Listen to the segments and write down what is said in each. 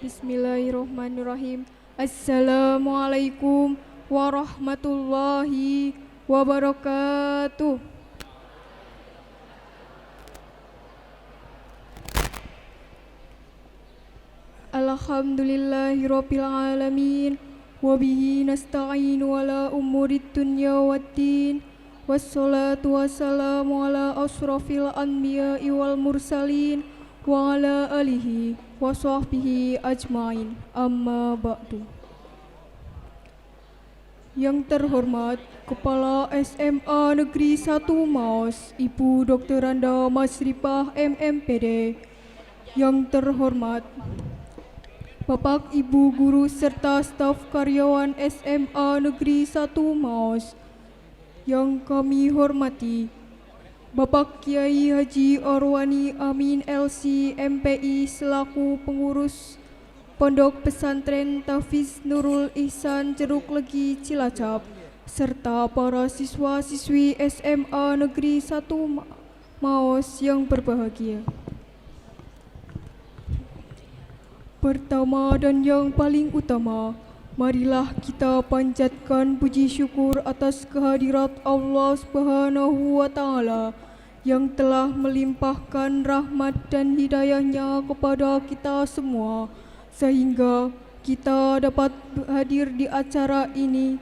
Bismillahirrahmanirrahim. Assalamualaikum warahmatullahi wabarakatuh. Alhamdulillahirabbil alamin. Wabihi nasta'inu ala umurid dunya waddin. Wassalatu wassalamu ala asrafil anbiya'i wal mursalin wa ala alihi wa sahbihi ajmain. Amma ba'du. Yang terhormat Kepala SMA Negeri 1 Maos, Ibu Dr. Randa Masripah MMPD. Yang terhormat Bapak Ibu Guru serta staf karyawan SMA Negeri 1 Maos. Yang kami hormati Bapak Kiai Haji Orwani Amin LC MPI selaku pengurus Pondok Pesantren Tafiz Nurul Ihsan Jeruk Legi Cilacap, serta para siswa-siswi SMA Negeri 1 Maos yang berbahagia. Pertama dan yang paling utama, marilah kita panjatkan puji syukur atas kehadirat Allah Subhanahu wa Ta'ala yang telah melimpahkan rahmat dan hidayahnya kepada kita semua, sehingga kita dapat hadir di acara ini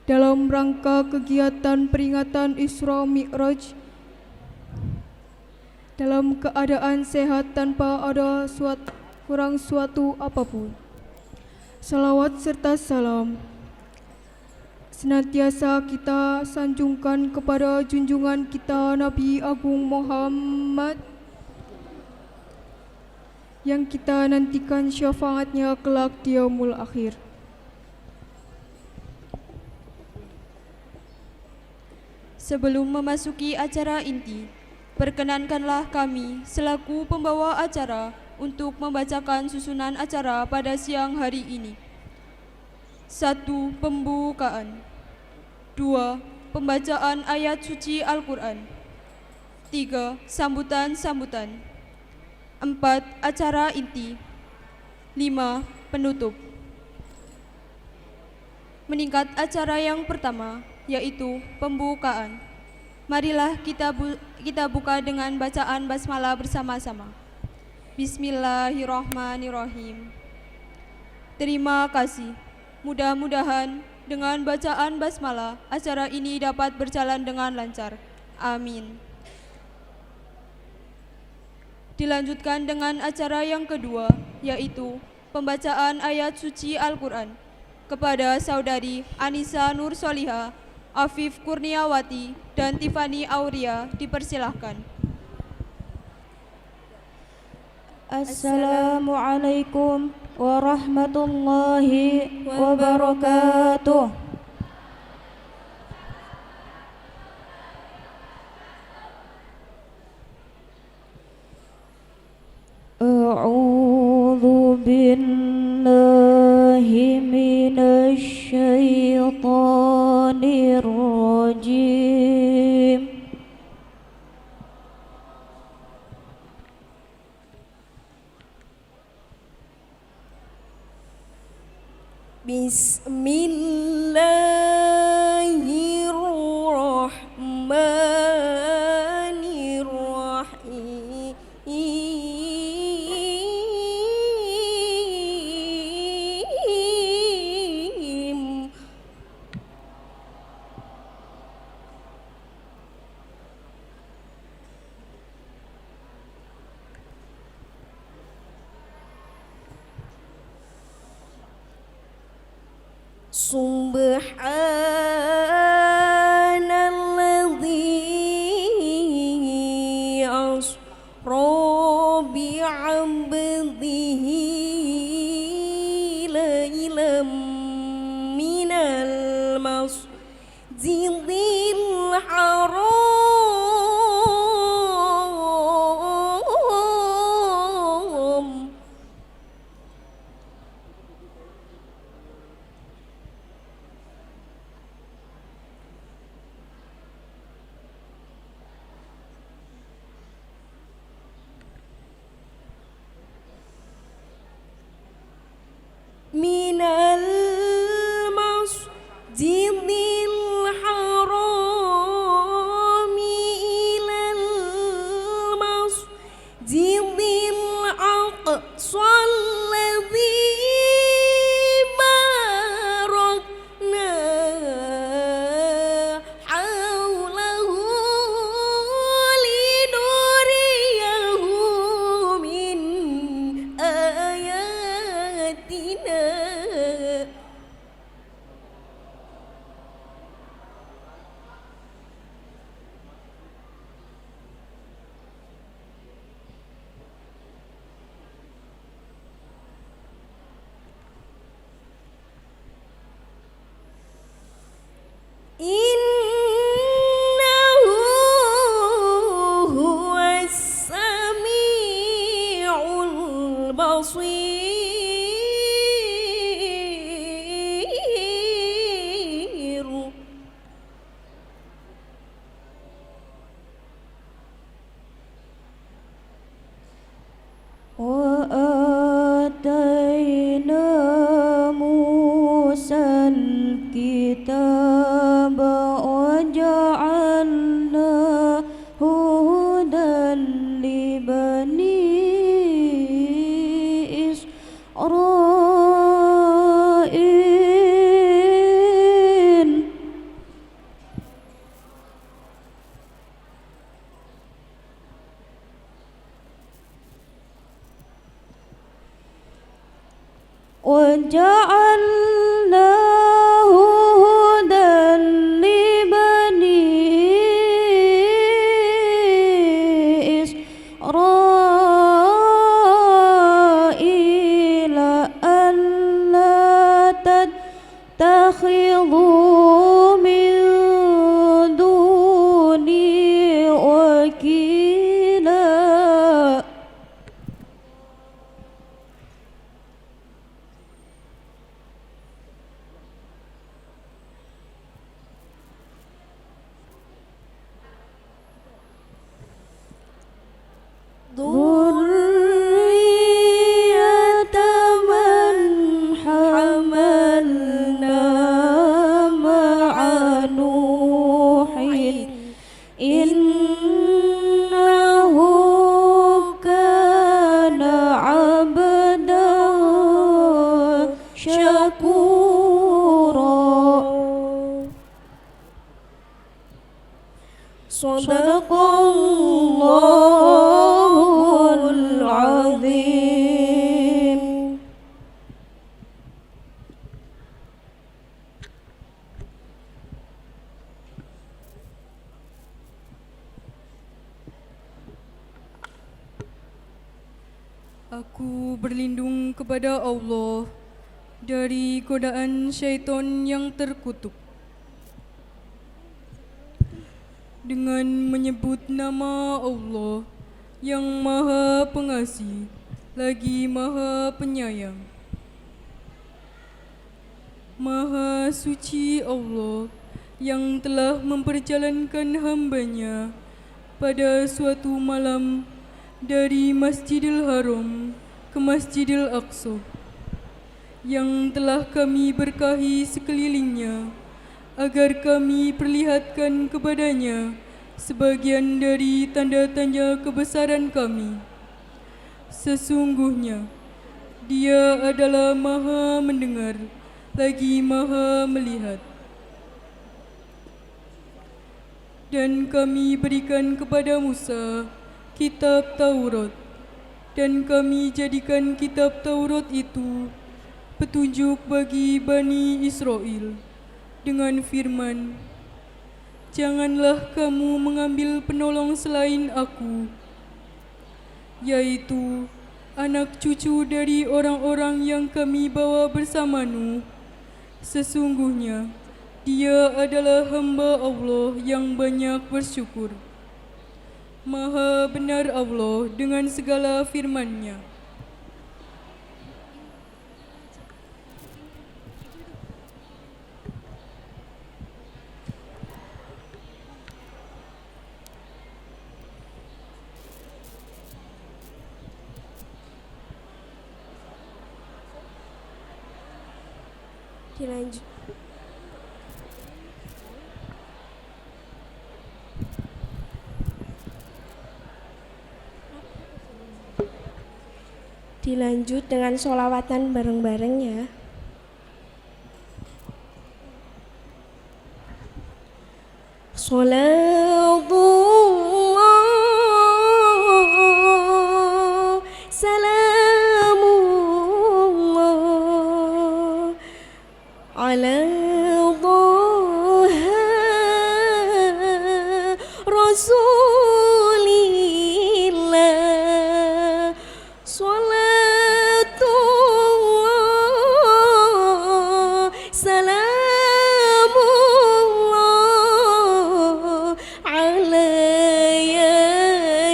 dalam rangka kegiatan peringatan Isra Mi'raj dalam keadaan sehat tanpa ada kurang suatu apapun. Salawat serta salam senantiasa kita sanjungkan kepada junjungan kita Nabi Agung Muhammad yang kita nantikan syafaatnya kelak di yaumul akhir. Sebelum memasuki acara inti, perkenankanlah kami selaku pembawa acara untuk membacakan susunan acara pada siang hari ini. 1. Pembukaan. 2. Pembacaan ayat suci Al-Quran. 3. Sambutan-sambutan. 4. Acara inti. 5. Penutup. Meningkat acara yang pertama, yaitu pembukaan. Marilah kita buka dengan bacaan basmalah bersama-sama. Bismillahirrahmanirrahim. Terima kasih. Mudah-mudahan dengan bacaan basmalah acara ini dapat berjalan dengan lancar. Amin. Dilanjutkan dengan acara yang kedua, yaitu pembacaan ayat suci Al-Quran kepada saudari Anissa Nur Soliha, Afif Kurniawati, dan Tiffany Auria. Dipersilahkan. Assalamualaikum warahmatullahi wabarakatuh. A'udzu billahi minasy syaithanir rajim. Bismillahirrahmanirrahim. Subhanalladzi asra bi'abdihi lailam minal masjidil haram Alladzi barakna haulahu linuriyahu min ayatina. Innahu huwas sami'ul basir. وآتينا موسى الكتاب وجعلناه هدى لبني إسرائيل. وجعلناه هدى لبني إسرائيل ألا تتخذوا من دوني وكيلا. ذرية من حملنا مع نوح إنه كان عبدا شكورا. صدق الله العظيم. Aku berlindung kepada Allah dari godaan syaitan yang terkutuk. Dengan menyebut nama Allah yang Maha Pengasih lagi Maha Penyayang. Maha suci Allah yang telah memperjalankan hamba-Nya pada suatu malam dari Masjidil Haram ke Masjidil Aqsa, yang telah kami berkahi sekelilingnya agar kami perlihatkan kepadanya sebagian dari tanda-tanda kebesaran kami. Sesungguhnya Dia adalah Maha mendengar lagi Maha melihat. Dan kami berikan kepada Musa kitab Taurat, dan kami jadikan kitab Taurat itu petunjuk bagi Bani Israel dengan firman, janganlah kamu mengambil penolong selain aku, yaitu anak cucu dari orang-orang yang kami bawa bersama Nuh. Sesungguhnya dia adalah hamba Allah yang banyak bersyukur. Maha benar Allah dengan segala firman-Nya. Dilanjut. Dilanjut dengan sholawatan bareng-bareng ya. Salatullah salamullah ala Taha Rasulillah. Salatullah salamullah ala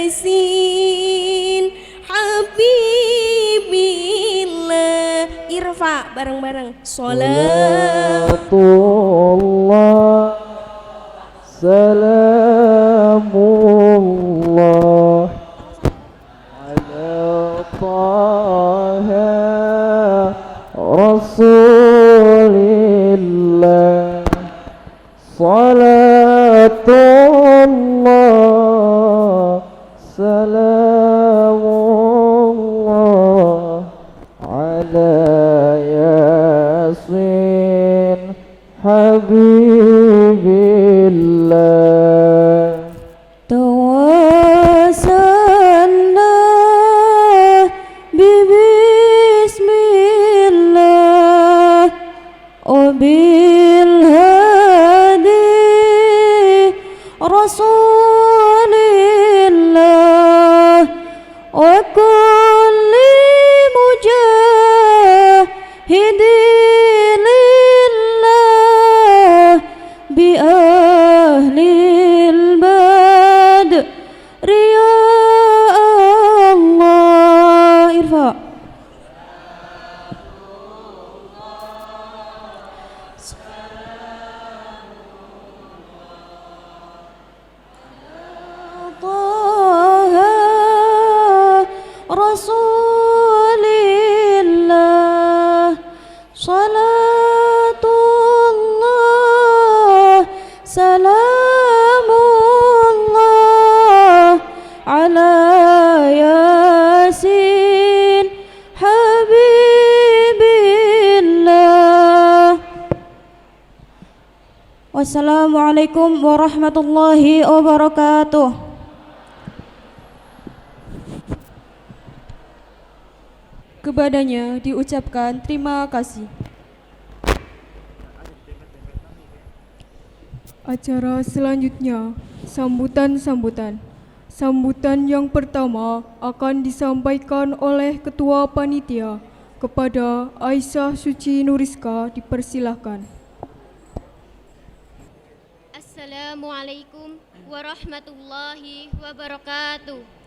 Yasin Habibillah. Irfa bareng-bareng. Salatullah salamullah ala Taha Rasulillah. Salatullah salamullah ala Yasin Habibillah. Tawassalna bismillah bil hadi rasulillah wa kulli mujahidin lillah bi ahlil badri ya Allah. Irfa. Taha Rasulillah. Salatullah salamullah ala Yasin Habibillah. Wassalamualaikum warahmatullahi wabarakatuh. Kepadanya diucapkan terima kasih. Acara selanjutnya, sambutan-sambutan. Sambutan yang pertama akan disampaikan oleh Ketua Panitia kepada Aisyah Suci Nuriska, dipersilahkan. Assalamualaikum warahmatullahi wabarakatuh.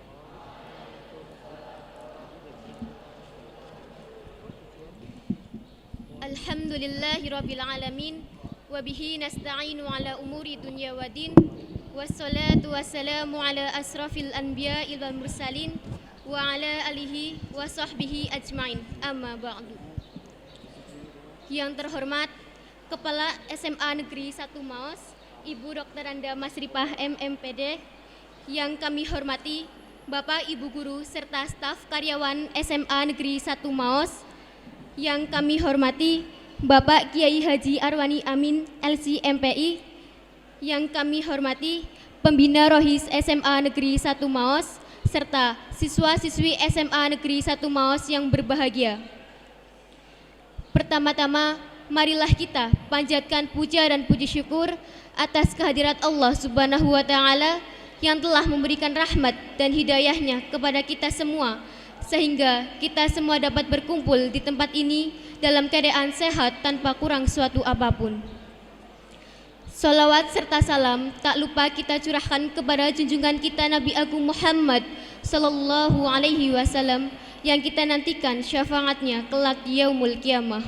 Alhamdulillahi rabbil alamin wa bihi nasta'inu ala umuri dunya wa din. Wassalatu wassalamu ala asrafil anbiya'i wal mursalin wa ala alihi wa sahbihi ajmain. Amma ba'du. Yang terhormat Kepala SMA Negeri 1 Maos, Ibu Dr. Anda Masripah MMPD. Yang kami hormati Bapak Ibu Guru serta staf karyawan SMA Negeri 1 Maos. Yang kami hormati Bapak Kiai Haji Arwani Amin LC MPI. Yang kami hormati Pembina Rohis SMA Negeri 1 Maos serta siswa-siswi SMA Negeri 1 Maos yang berbahagia. Pertama-tama, marilah kita panjatkan puja dan puji syukur atas kehadirat Allah Subhanahu wa Ta'ala yang telah memberikan rahmat dan hidayahnya kepada kita semua, sehingga kita semua dapat berkumpul di tempat ini dalam keadaan sehat tanpa kurang suatu apapun. Salawat serta salam tak lupa kita curahkan kepada junjungan kita Nabi Agung Muhammad Sallallahu Alaihi Wasallam yang kita nantikan syafaatnya kelak yaumul kiamah.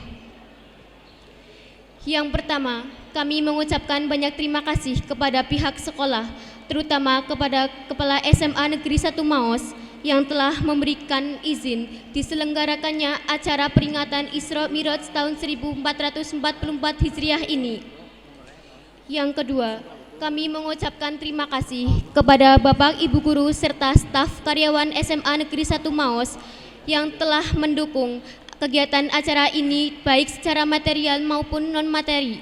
Yang pertama, kami mengucapkan banyak terima kasih kepada pihak sekolah, terutama kepada Kepala SMA Negeri 1 Maos yang telah memberikan izin diselenggarakannya acara peringatan Isra Miraj tahun 1444 Hijriah ini. Yang kedua, kami mengucapkan terima kasih kepada Bapak Ibu Guru serta staf karyawan SMA Negeri 1 Maos yang telah mendukung kegiatan acara ini baik secara material maupun non-materi.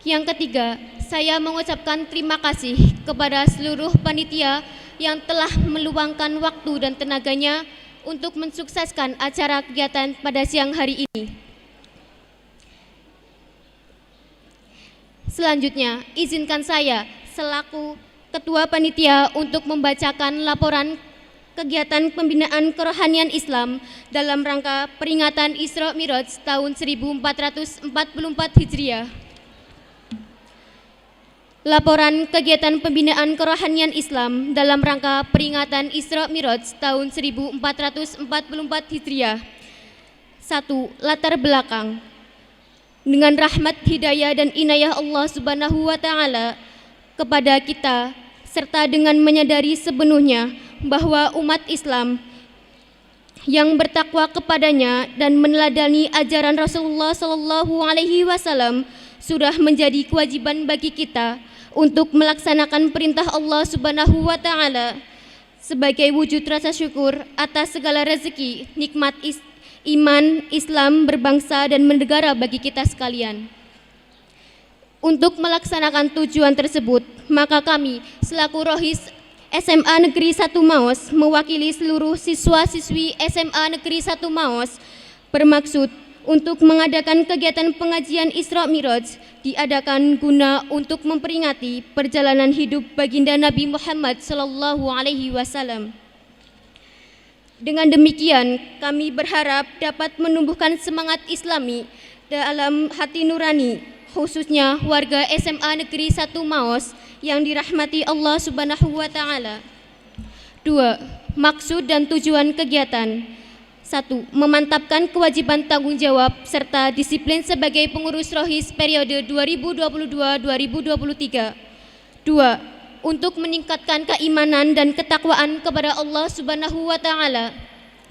Yang ketiga, saya mengucapkan terima kasih kepada seluruh panitia yang telah meluangkan waktu dan tenaganya untuk mensukseskan acara kegiatan pada siang hari ini. Selanjutnya, izinkan saya selaku Ketua Panitia untuk membacakan laporan kegiatan pembinaan kerohanian Islam dalam rangka peringatan Isra Miraj tahun 1444 Hijriah. Laporan kegiatan pembinaan kerohanian Islam dalam rangka peringatan Isra Miraj tahun 1444 Hijriah. 1. Latar belakang. Dengan rahmat hidayah dan inayah Allah Subhanahu wa Ta'ala kepada kita, serta dengan menyadari sepenuhnya bahwa umat Islam yang bertakwa kepadanya dan meneladani ajaran Rasulullah Sallallahu Alaihi Wasallam sudah menjadi kewajiban bagi kita untuk melaksanakan perintah Allah Subhanahu wa Ta'ala sebagai wujud rasa syukur atas segala rezeki, nikmat iman, Islam, berbangsa dan bernegara bagi kita sekalian. Untuk melaksanakan tujuan tersebut, maka kami selaku Rohis SMA Negeri 1 Maos mewakili seluruh siswa-siswi SMA Negeri 1 Maos bermaksud untuk mengadakan kegiatan pengajian Isra Miraj diadakan guna untuk memperingati perjalanan hidup baginda Nabi Muhammad Sallallahu Alaihi Wasallam. Dengan demikian, kami berharap dapat menumbuhkan semangat Islami dalam hati nurani, khususnya warga SMA Negeri 1 Maos yang dirahmati Allah Subhanahu wa Ta'ala. 2. Maksud dan tujuan kegiatan. 1. Memantapkan kewajiban tanggung jawab serta disiplin sebagai pengurus Rohis periode 2022-2023. 2. Untuk meningkatkan keimanan dan ketakwaan kepada Allah Subhanahu wa Ta'ala.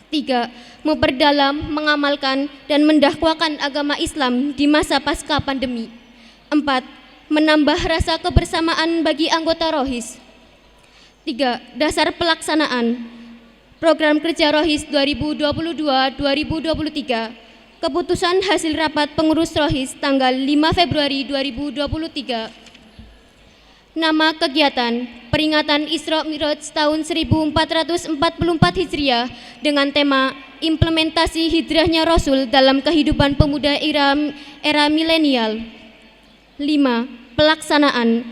3. Memperdalam, mengamalkan dan mendakwakan agama Islam di masa pasca pandemi. 4. Menambah rasa kebersamaan bagi anggota Rohis. 3. Dasar pelaksanaan Program Kerja Rohis 2022-2023. Keputusan hasil rapat pengurus Rohis tanggal 5 Februari 2023. Nama kegiatan peringatan Isra Miraj tahun 1444 Hijriah dengan tema implementasi hijrahnya Rasul dalam kehidupan pemuda era milenial. 5. Pelaksanaan.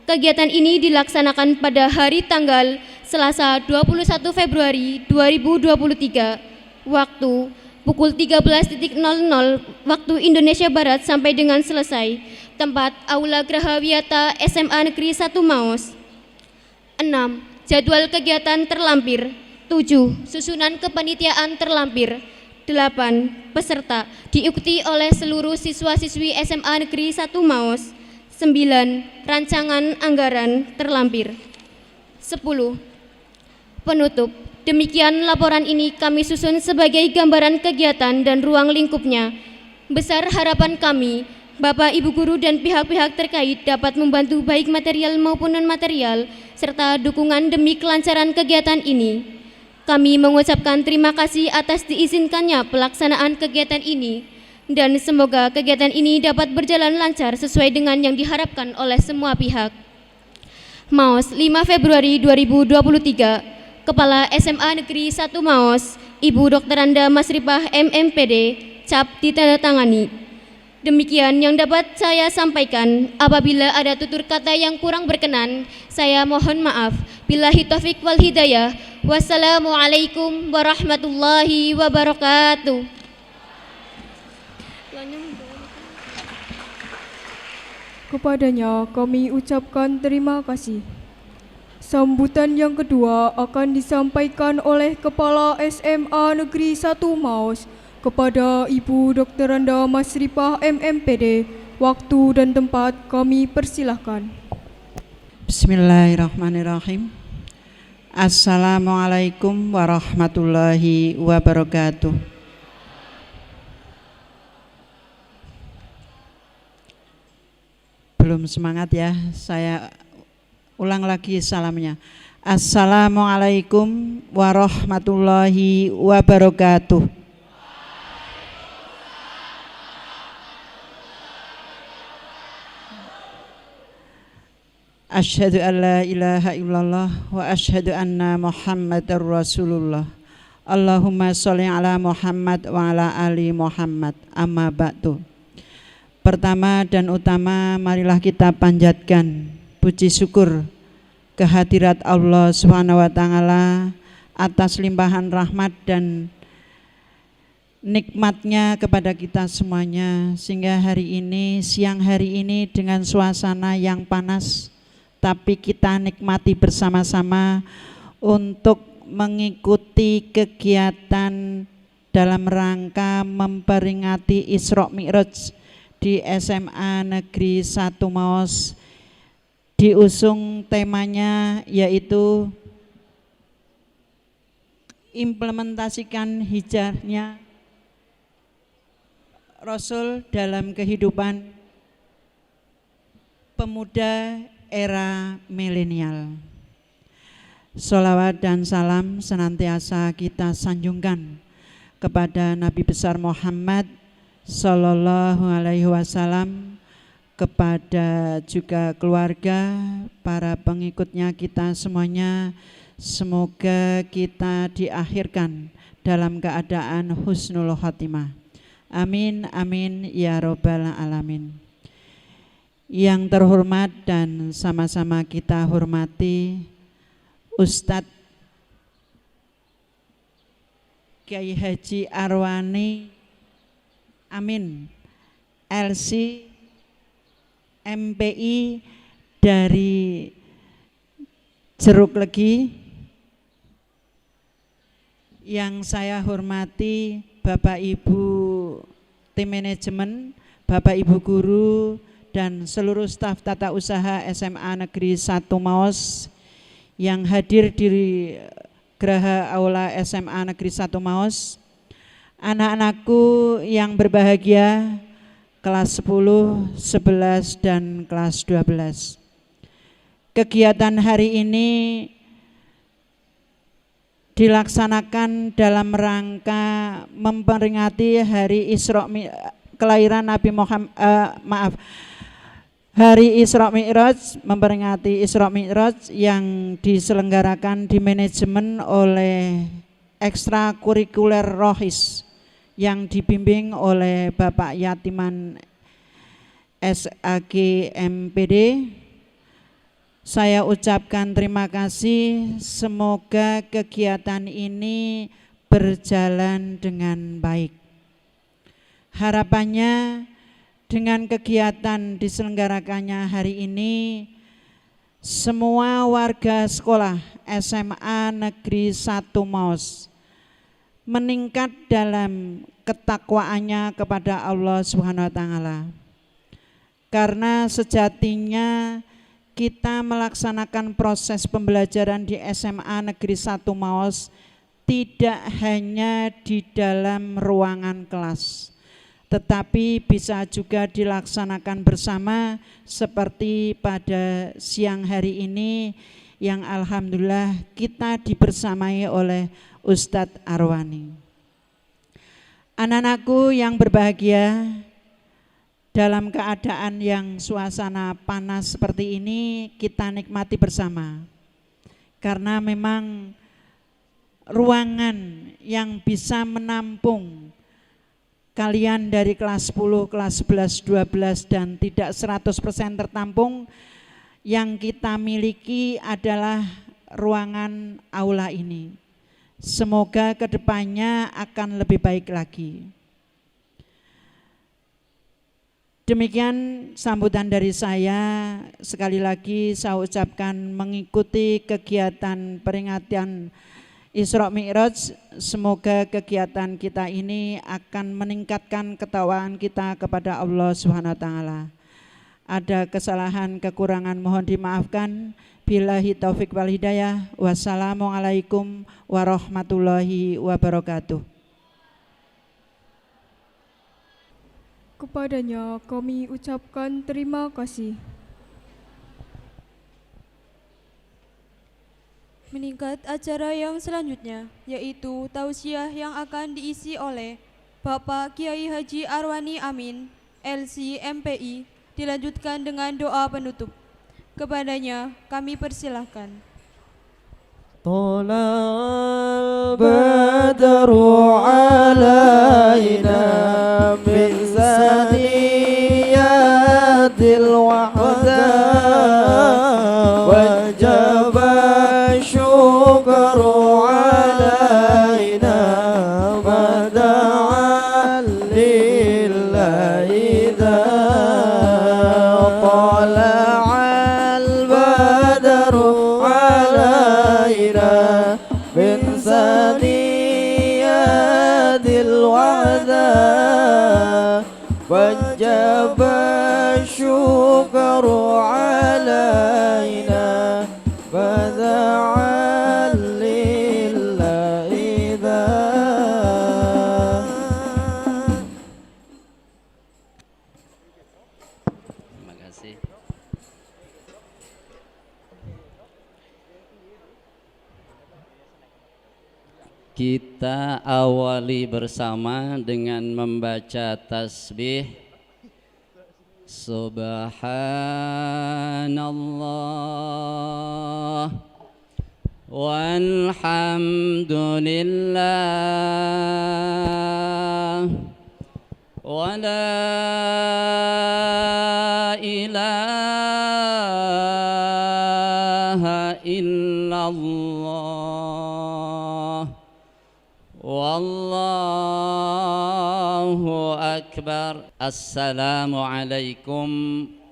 Kegiatan ini dilaksanakan pada hari tanggal Selasa 21 Februari 2023. Waktu pukul 13.00 waktu Indonesia Barat sampai dengan selesai. Tempat Aula Graha Wiyata SMA Negeri 1 Maos. 6. Jadwal kegiatan terlampir. 7. Susunan kepanitiaan terlampir. 8. Peserta diikuti oleh seluruh siswa-siswi SMA Negeri 1 Maos. 9. Rancangan anggaran terlampir. 10. Penutup. Demikian laporan ini kami susun sebagai gambaran kegiatan dan ruang lingkupnya. Besar harapan kami Bapak, Ibu Guru, dan pihak-pihak terkait dapat membantu baik material maupun non-material, serta dukungan demi kelancaran kegiatan ini. Kami mengucapkan terima kasih atas diizinkannya pelaksanaan kegiatan ini, dan semoga kegiatan ini dapat berjalan lancar sesuai dengan yang diharapkan oleh semua pihak. Maos, 5 Februari 2023, Kepala SMA Negeri 1 Maos, Ibu Dr. Anda Masripah MMPD, cap ditandatangani. Demikian yang dapat saya sampaikan. Apabila ada tutur kata yang kurang berkenan, saya mohon maaf. Billahi taufik wal hidayah. Wassalamualaikum warahmatullahi wabarakatuh. Kepadanya kami ucapkan terima kasih. Sambutan yang kedua akan disampaikan oleh Kepala SMA Negeri 1 Maos kepada Ibu Dr. Anda Masripah MMPD. Waktu dan tempat kami persilahkan. Bismillahirrahmanirrahim. Assalamualaikum warahmatullahi wabarakatuh. Belum semangat ya, saya ulang lagi salamnya. Assalamualaikum warahmatullahi wabarakatuh. Asyhadu an la ilaha illallah wa asyhadu anna Muhammadar Rasulullah. Allahumma sholli ala Muhammad wa ala ali Muhammad. Amma ba'du. Pertama dan utama, marilah kita panjatkan puji syukur kehadirat Allah Subhanahu wa taala atas limpahan rahmat dan nikmatnya kepada kita semuanya, sehingga hari ini, siang hari ini dengan suasana yang panas, tapi kita nikmati bersama-sama untuk mengikuti kegiatan dalam rangka memperingati Isra Mi'raj di SMA Negeri 1 Maos. Diusung temanya yaitu implementasikan hijrahnya Rasul dalam kehidupan pemuda era milenial. Sholawat dan salam senantiasa kita sanjungkan kepada Nabi besar Muhammad Sallallahu Alaihi Wasallam, kepada juga keluarga, para pengikutnya kita semuanya. Semoga kita diakhirkan dalam keadaan husnul khotimah. Amin, amin, ya robbal alamin. Yang terhormat dan sama-sama kita hormati Ustadz Kiai Haji Arwani Amin LC MPI dari Jeruk Legi. Yang saya hormati Bapak Ibu tim manajemen, Bapak Ibu guru, dan seluruh staf tata usaha SMA Negeri 1 Maos yang hadir di Geraha Aula SMA Negeri 1 Maos. Anak-anakku yang berbahagia, kelas 10, 11, dan kelas 12. Kegiatan hari ini dilaksanakan dalam rangka memperingati hari kelahiran Nabi Muhammad, Hari Isra Mi'raj, memperingati Isra Mi'raj yang diselenggarakan di manajemen oleh ekstrakurikuler Rohis yang dibimbing oleh Bapak Yatiman SAG MPD. Saya ucapkan terima kasih, semoga kegiatan ini berjalan dengan baik. Harapannya dengan kegiatan diselenggarakannya hari ini, semua warga sekolah SMA Negeri 1 Maos meningkat dalam ketakwaannya kepada Allah Subhanahu wa taala. Karena sejatinya kita melaksanakan proses pembelajaran di SMA Negeri 1 Maos tidak hanya di dalam ruangan kelas, tetapi bisa juga dilaksanakan bersama seperti pada siang hari ini yang alhamdulillah kita dibersamai oleh Ustadz Arwani. Anak-anakku yang berbahagia, dalam keadaan yang suasana panas seperti ini kita nikmati bersama. Karena memang ruangan yang bisa menampung kalian dari kelas 10, kelas 11, 12 dan tidak 100% tertampung, yang kita miliki adalah ruangan aula ini. Semoga kedepannya akan lebih baik lagi. Demikian sambutan dari saya. Sekali lagi saya ucapkan mengikuti kegiatan peringatan Isra Mi'raj, semoga kegiatan kita ini akan meningkatkan ketakwaan kita kepada Allah Subhanahu wa taala. Ada kesalahan kekurangan mohon dimaafkan. Billahi taufik wal hidayah. Wassalamualaikum warahmatullahi wabarakatuh. Kepadanya kami ucapkan terima kasih. Singkat acara yang selanjutnya, yaitu tausiah yang akan diisi oleh Bapak Kiai Haji Arwani Amin, LC MPI, dilanjutkan dengan doa penutup. Kepadanya kami persilahkan. طلع البدر علينا من ثنيات الوحدة وجب الشكر علينا ودعا لله إذا طلع البدر علينا من ثنيات الوعدة وجب الشكر علينا فدعا لله إذا Terima kasih. Kita awali bersama dengan membaca tasbih Subhanallah walhamdulillah wa la ilaha illallah wallahu akbar. Assalamualaikum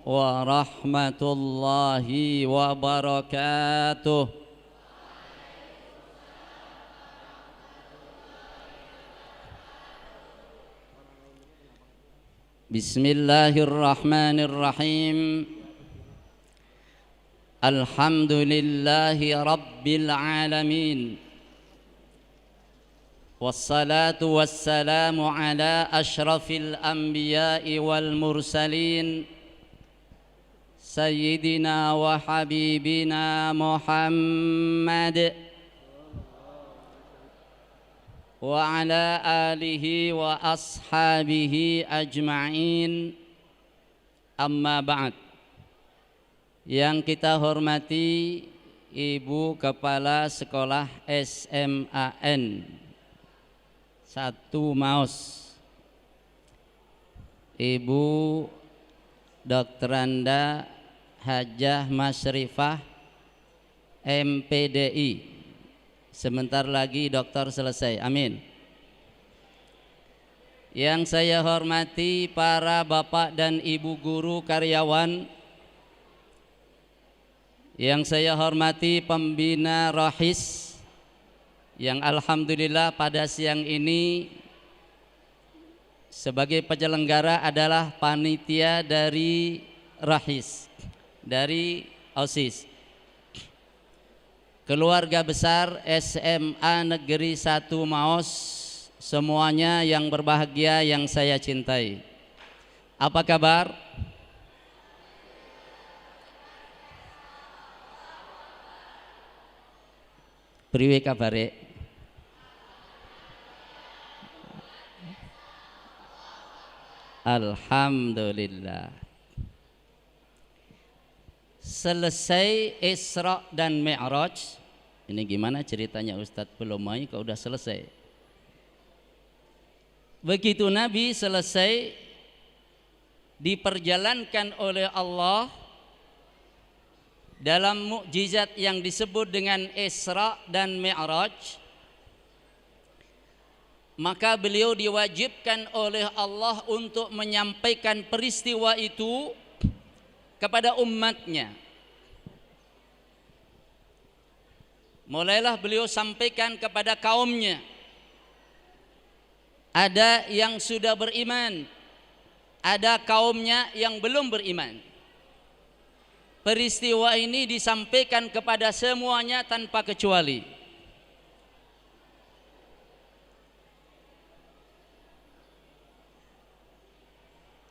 warahmatullahi wabarakatuh. Bismillahirrahmanirrahim. Alhamdulillahi rabbil alamin. Wassalatu wassalamu ala ashrafil anbiya'i wal mursalin Sayyidina wa habibina Muhammad wa ala alihi wa ashabihi ajma'in. Amma ba'd. Yang kita hormati Ibu Kepala Sekolah SMAN 1 Maus, Ibu Dokteranda Hajah Masrifah MPDI. Sebentar lagi dokter selesai, amin. Yang saya hormati para bapak dan ibu guru karyawan, yang saya hormati pembina Rohis, yang alhamdulillah pada siang ini sebagai penyelenggara adalah panitia dari Rohis, dari OSIS. Keluarga besar SMA Negeri 1 Maos, semuanya yang berbahagia yang saya cintai. Apa kabar? Priwe kabare? Alhamdulillah. Selesai Isra dan Mi'raj. Ini gimana ceritanya Ustadz? Belum main kok udah selesai. Begitu Nabi selesai diperjalankan oleh Allah dalam mukjizat yang disebut dengan Isra dan Mi'raj, maka beliau diwajibkan oleh Allah untuk menyampaikan peristiwa itu kepada umatnya. Mulailah beliau sampaikan kepada kaumnya. Ada yang sudah beriman, ada kaumnya yang belum beriman. Peristiwa ini disampaikan kepada semuanya tanpa kecuali.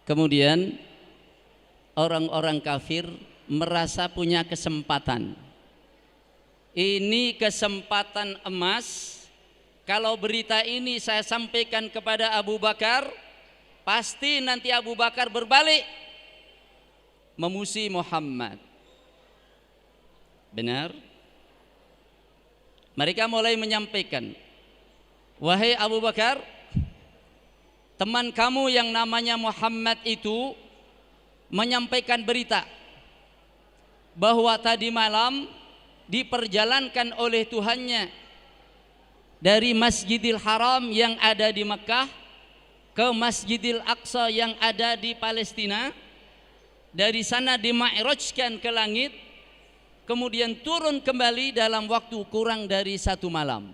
Kemudian orang-orang kafir merasa punya kesempatan Ini kesempatan emas. Kalau berita ini saya sampaikan kepada Abu Bakar, pasti nanti Abu Bakar berbalik memuji Muhammad. Benar? Mereka mulai menyampaikan, wahai Abu Bakar, teman kamu yang namanya Muhammad itu menyampaikan berita bahwa tadi malam diperjalankan oleh Tuhannya dari Masjidil Haram yang ada di Mekah ke Masjidil Aqsa yang ada di Palestina. Dari sana dima'rajkan ke langit, kemudian turun kembali dalam waktu kurang dari 1 malam.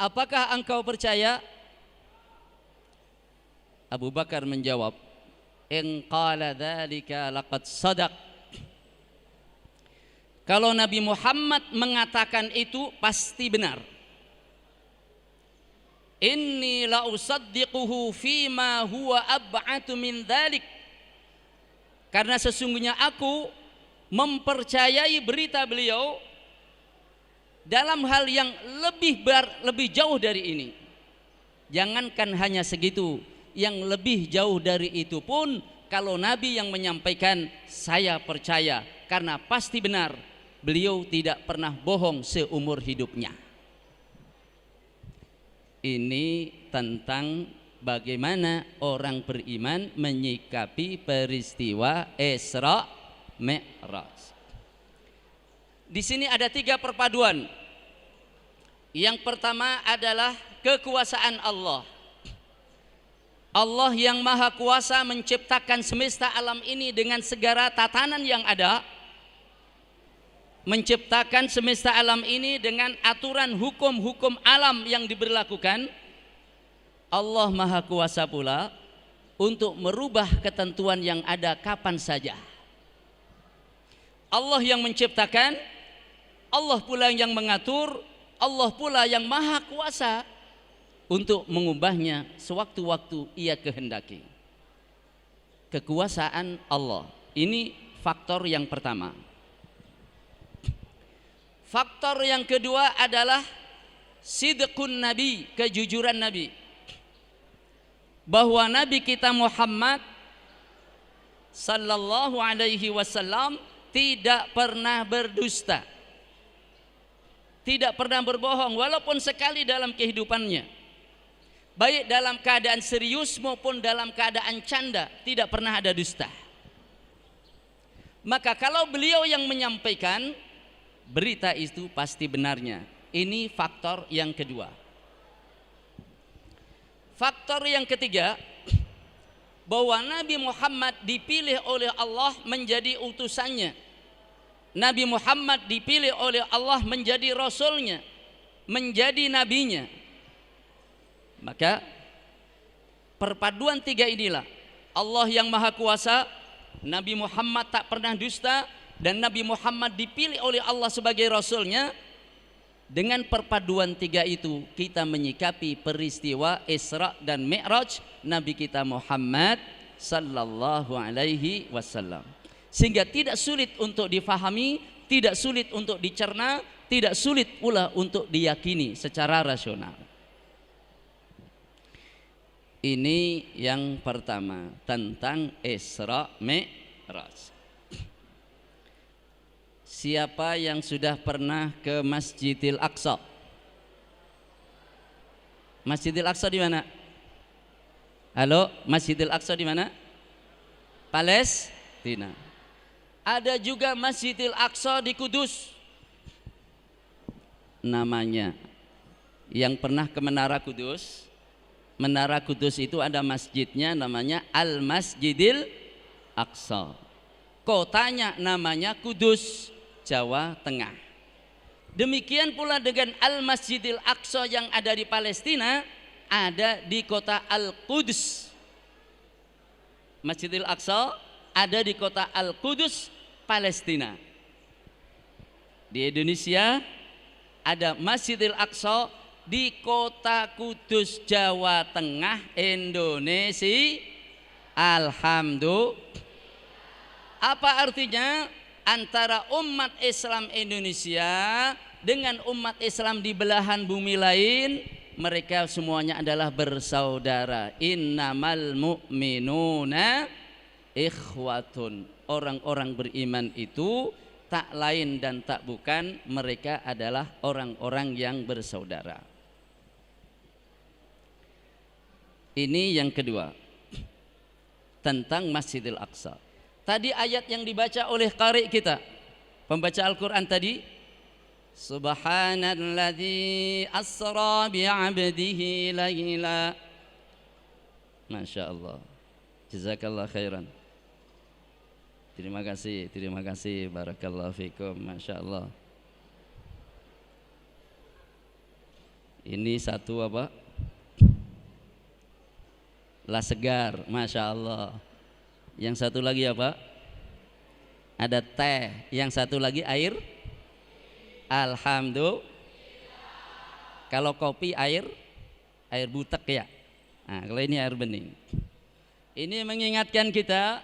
Apakah engkau percaya? Abu Bakar menjawab, in qala dzalika laqad sadaq. Kalau Nabi Muhammad mengatakan itu pasti benar. Inni la usaddiquhu fima huwa ab'atu min dzalik. Karena sesungguhnya aku mempercayai berita beliau dalam hal yang lebih jauh dari ini. Jangankan hanya segitu, yang lebih jauh dari itu pun kalau Nabi yang menyampaikan, saya percaya karena pasti benar. Beliau tidak pernah bohong seumur hidupnya. Ini tentang bagaimana orang beriman menyikapi peristiwa Isra Mi'raj. Di sini ada 3 perpaduan. Yang pertama adalah kekuasaan Allah. Allah yang maha kuasa menciptakan semesta alam ini dengan segala tatanan yang ada, menciptakan semesta alam ini dengan aturan hukum-hukum alam yang diberlakukan. Allah maha kuasa pula untuk merubah ketentuan yang ada kapan saja. Allah yang menciptakan, Allah pula yang mengatur, Allah pula yang maha kuasa untuk mengubahnya sewaktu-waktu ia kehendaki. Kekuasaan Allah, ini faktor yang pertama. Faktor yang kedua adalah sidqun Nabi, kejujuran Nabi. Bahwa Nabi kita Muhammad sallallahu alaihi wasallam tidak pernah berdusta, tidak pernah berbohong walaupun sekali dalam kehidupannya, baik dalam keadaan serius maupun dalam keadaan canda, tidak pernah ada dusta. Maka kalau beliau yang menyampaikan, berita itu pasti benarnya. Ini faktor yang kedua. Faktor yang ketiga, bahwa Nabi Muhammad dipilih oleh Allah menjadi utusannya. Nabi Muhammad dipilih oleh Allah menjadi rasulnya, menjadi nabinya. Maka perpaduan 3 inilah, Allah yang maha kuasa, Nabi Muhammad tak pernah dusta, dan Nabi Muhammad dipilih oleh Allah sebagai rasulnya. Dengan perpaduan 3 itu kita menyikapi peristiwa Isra dan Mi'raj Nabi kita Muhammad sallallahu alaihi wasallam, sehingga tidak sulit untuk difahami, tidak sulit untuk dicerna, tidak sulit pula untuk diyakini secara rasional. Ini yang pertama tentang Isra Mi'raj. Siapa yang sudah pernah ke Masjidil Aqsa? Masjidil Aqsa di mana? Halo, Masjidil Aqsa di mana? Palestina. Ada juga Masjidil Aqsa di Kudus. Namanya. Yang pernah ke Menara Kudus? Menara Kudus itu ada masjidnya, namanya Al-Masjidil Aqsa. Kotanya namanya Kudus, Jawa Tengah. Demikian pula dengan Al-Masjidil Aqsa yang ada di Palestina, ada di kota Al-Quds. Masjidil Aqsa ada di kota Al-Quds, Palestina. Di Indonesia ada Masjidil Aqsa di kota Kudus, Jawa Tengah, Indonesia. Alhamdulillah. Apa artinya? Antara umat Islam Indonesia dengan umat Islam di belahan bumi lain, mereka semuanya adalah bersaudara. Innamal mu'minuna ikhwatun. Orang-orang beriman itu tak lain dan tak bukan, mereka adalah orang-orang yang bersaudara. Ini yang kedua, tentang Masjidil Aqsa. Tadi ayat yang dibaca oleh qari kita, pembaca Al-Quran tadi, Subhanalladzi asra bi'abdihi layla. Masya Allah, jazakallah khairan. Terima kasih, barakallahu fikum, Masya Allah. Ini satu apa? Segar, Masya Allah. Yang satu lagi apa? Ada teh. Yang satu lagi air. Alhamdulillah. Kalau kopi air butek ya. Nah, kalau ini air bening. Ini mengingatkan kita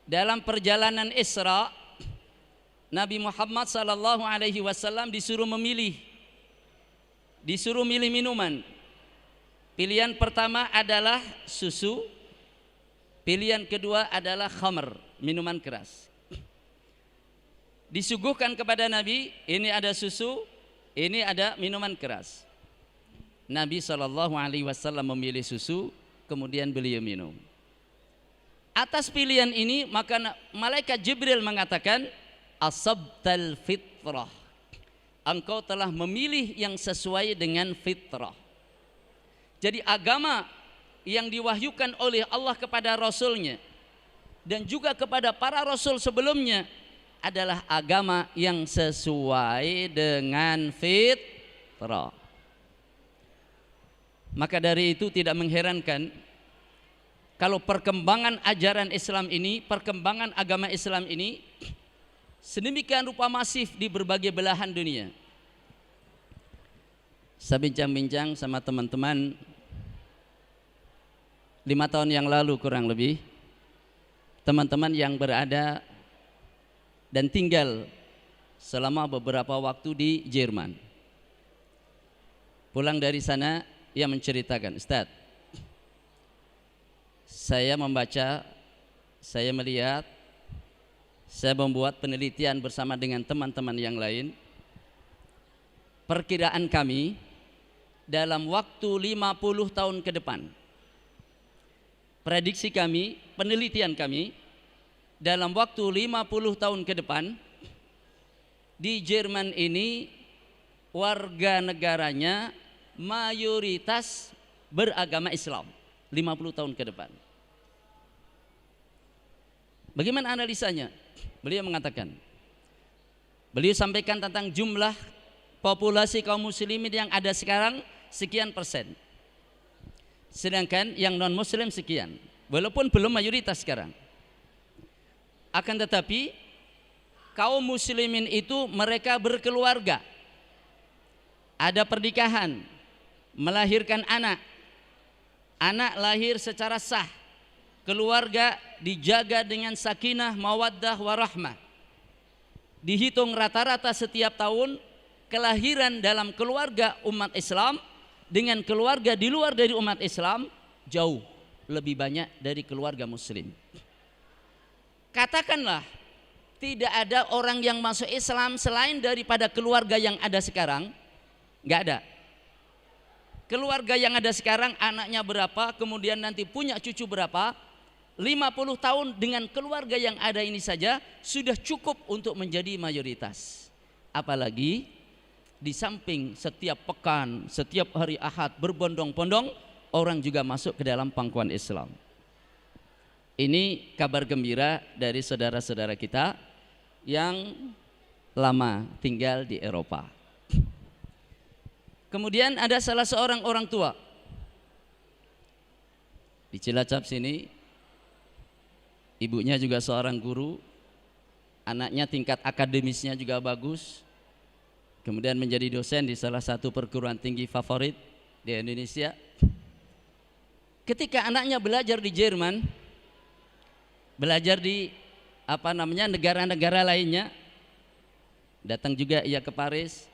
dalam perjalanan Isra, Nabi Muhammad SAW disuruh milih minuman. Pilihan pertama adalah susu, pilihan kedua adalah khamr, minuman keras. Disuguhkan kepada Nabi, ini ada susu, ini ada minuman keras. Nabi SAW memilih susu, kemudian beliau minum. Atas pilihan ini maka malaikat Jibril mengatakan, asabtal fitrah, engkau telah memilih yang sesuai dengan fitrah. Jadi agama yang diwahyukan oleh Allah kepada Rasulnya dan juga kepada para Rasul sebelumnya adalah agama yang sesuai dengan fitrah. Maka dari itu tidak mengherankan kalau perkembangan ajaran Islam ini, perkembangan agama Islam ini sedemikian rupa masif di berbagai belahan dunia. Saya bincang-bincang sama teman-teman 5 tahun yang lalu kurang lebih, teman-teman yang berada dan tinggal selama beberapa waktu di Jerman. Pulang dari sana, ia menceritakan, Ustaz, saya membaca, saya melihat, saya membuat penelitian bersama dengan teman-teman yang lain. Perkiraan kami dalam waktu 50 tahun ke depan, prediksi kami, penelitian kami, dalam waktu 50 tahun ke depan di Jerman ini warga negaranya mayoritas beragama Islam. 50 tahun ke depan. Bagaimana analisanya? Beliau mengatakan, beliau sampaikan tentang jumlah populasi kaum muslimin yang ada sekarang sekian persen, sedangkan yang non muslim sekian, walaupun belum mayoritas sekarang. Akan tetapi kaum muslimin itu mereka berkeluarga, ada pernikahan, melahirkan anak, anak lahir secara sah, keluarga dijaga dengan sakinah, mawaddah, warahmah. Dihitung rata-rata setiap tahun kelahiran dalam keluarga umat Islam dengan keluarga di luar dari umat Islam jauh lebih banyak dari keluarga muslim. Katakanlah tidak ada orang yang masuk Islam selain daripada keluarga yang ada sekarang, nggak ada. Keluarga yang ada sekarang anaknya berapa, kemudian nanti punya cucu berapa, 50 tahun dengan keluarga yang ada ini saja sudah cukup untuk menjadi mayoritas. Apalagi di samping setiap pekan, setiap hari Ahad berbondong-bondong orang juga masuk ke dalam pangkuan Islam. Ini kabar gembira dari saudara-saudara kita yang lama tinggal di Eropa. Kemudian ada salah seorang orang tua di Cilacap sini, ibunya juga seorang guru, anaknya tingkat akademisnya juga bagus, kemudian menjadi dosen di salah satu perguruan tinggi favorit di Indonesia. Ketika anaknya belajar di Jerman, belajar di negara-negara lainnya, datang juga ia ke Paris,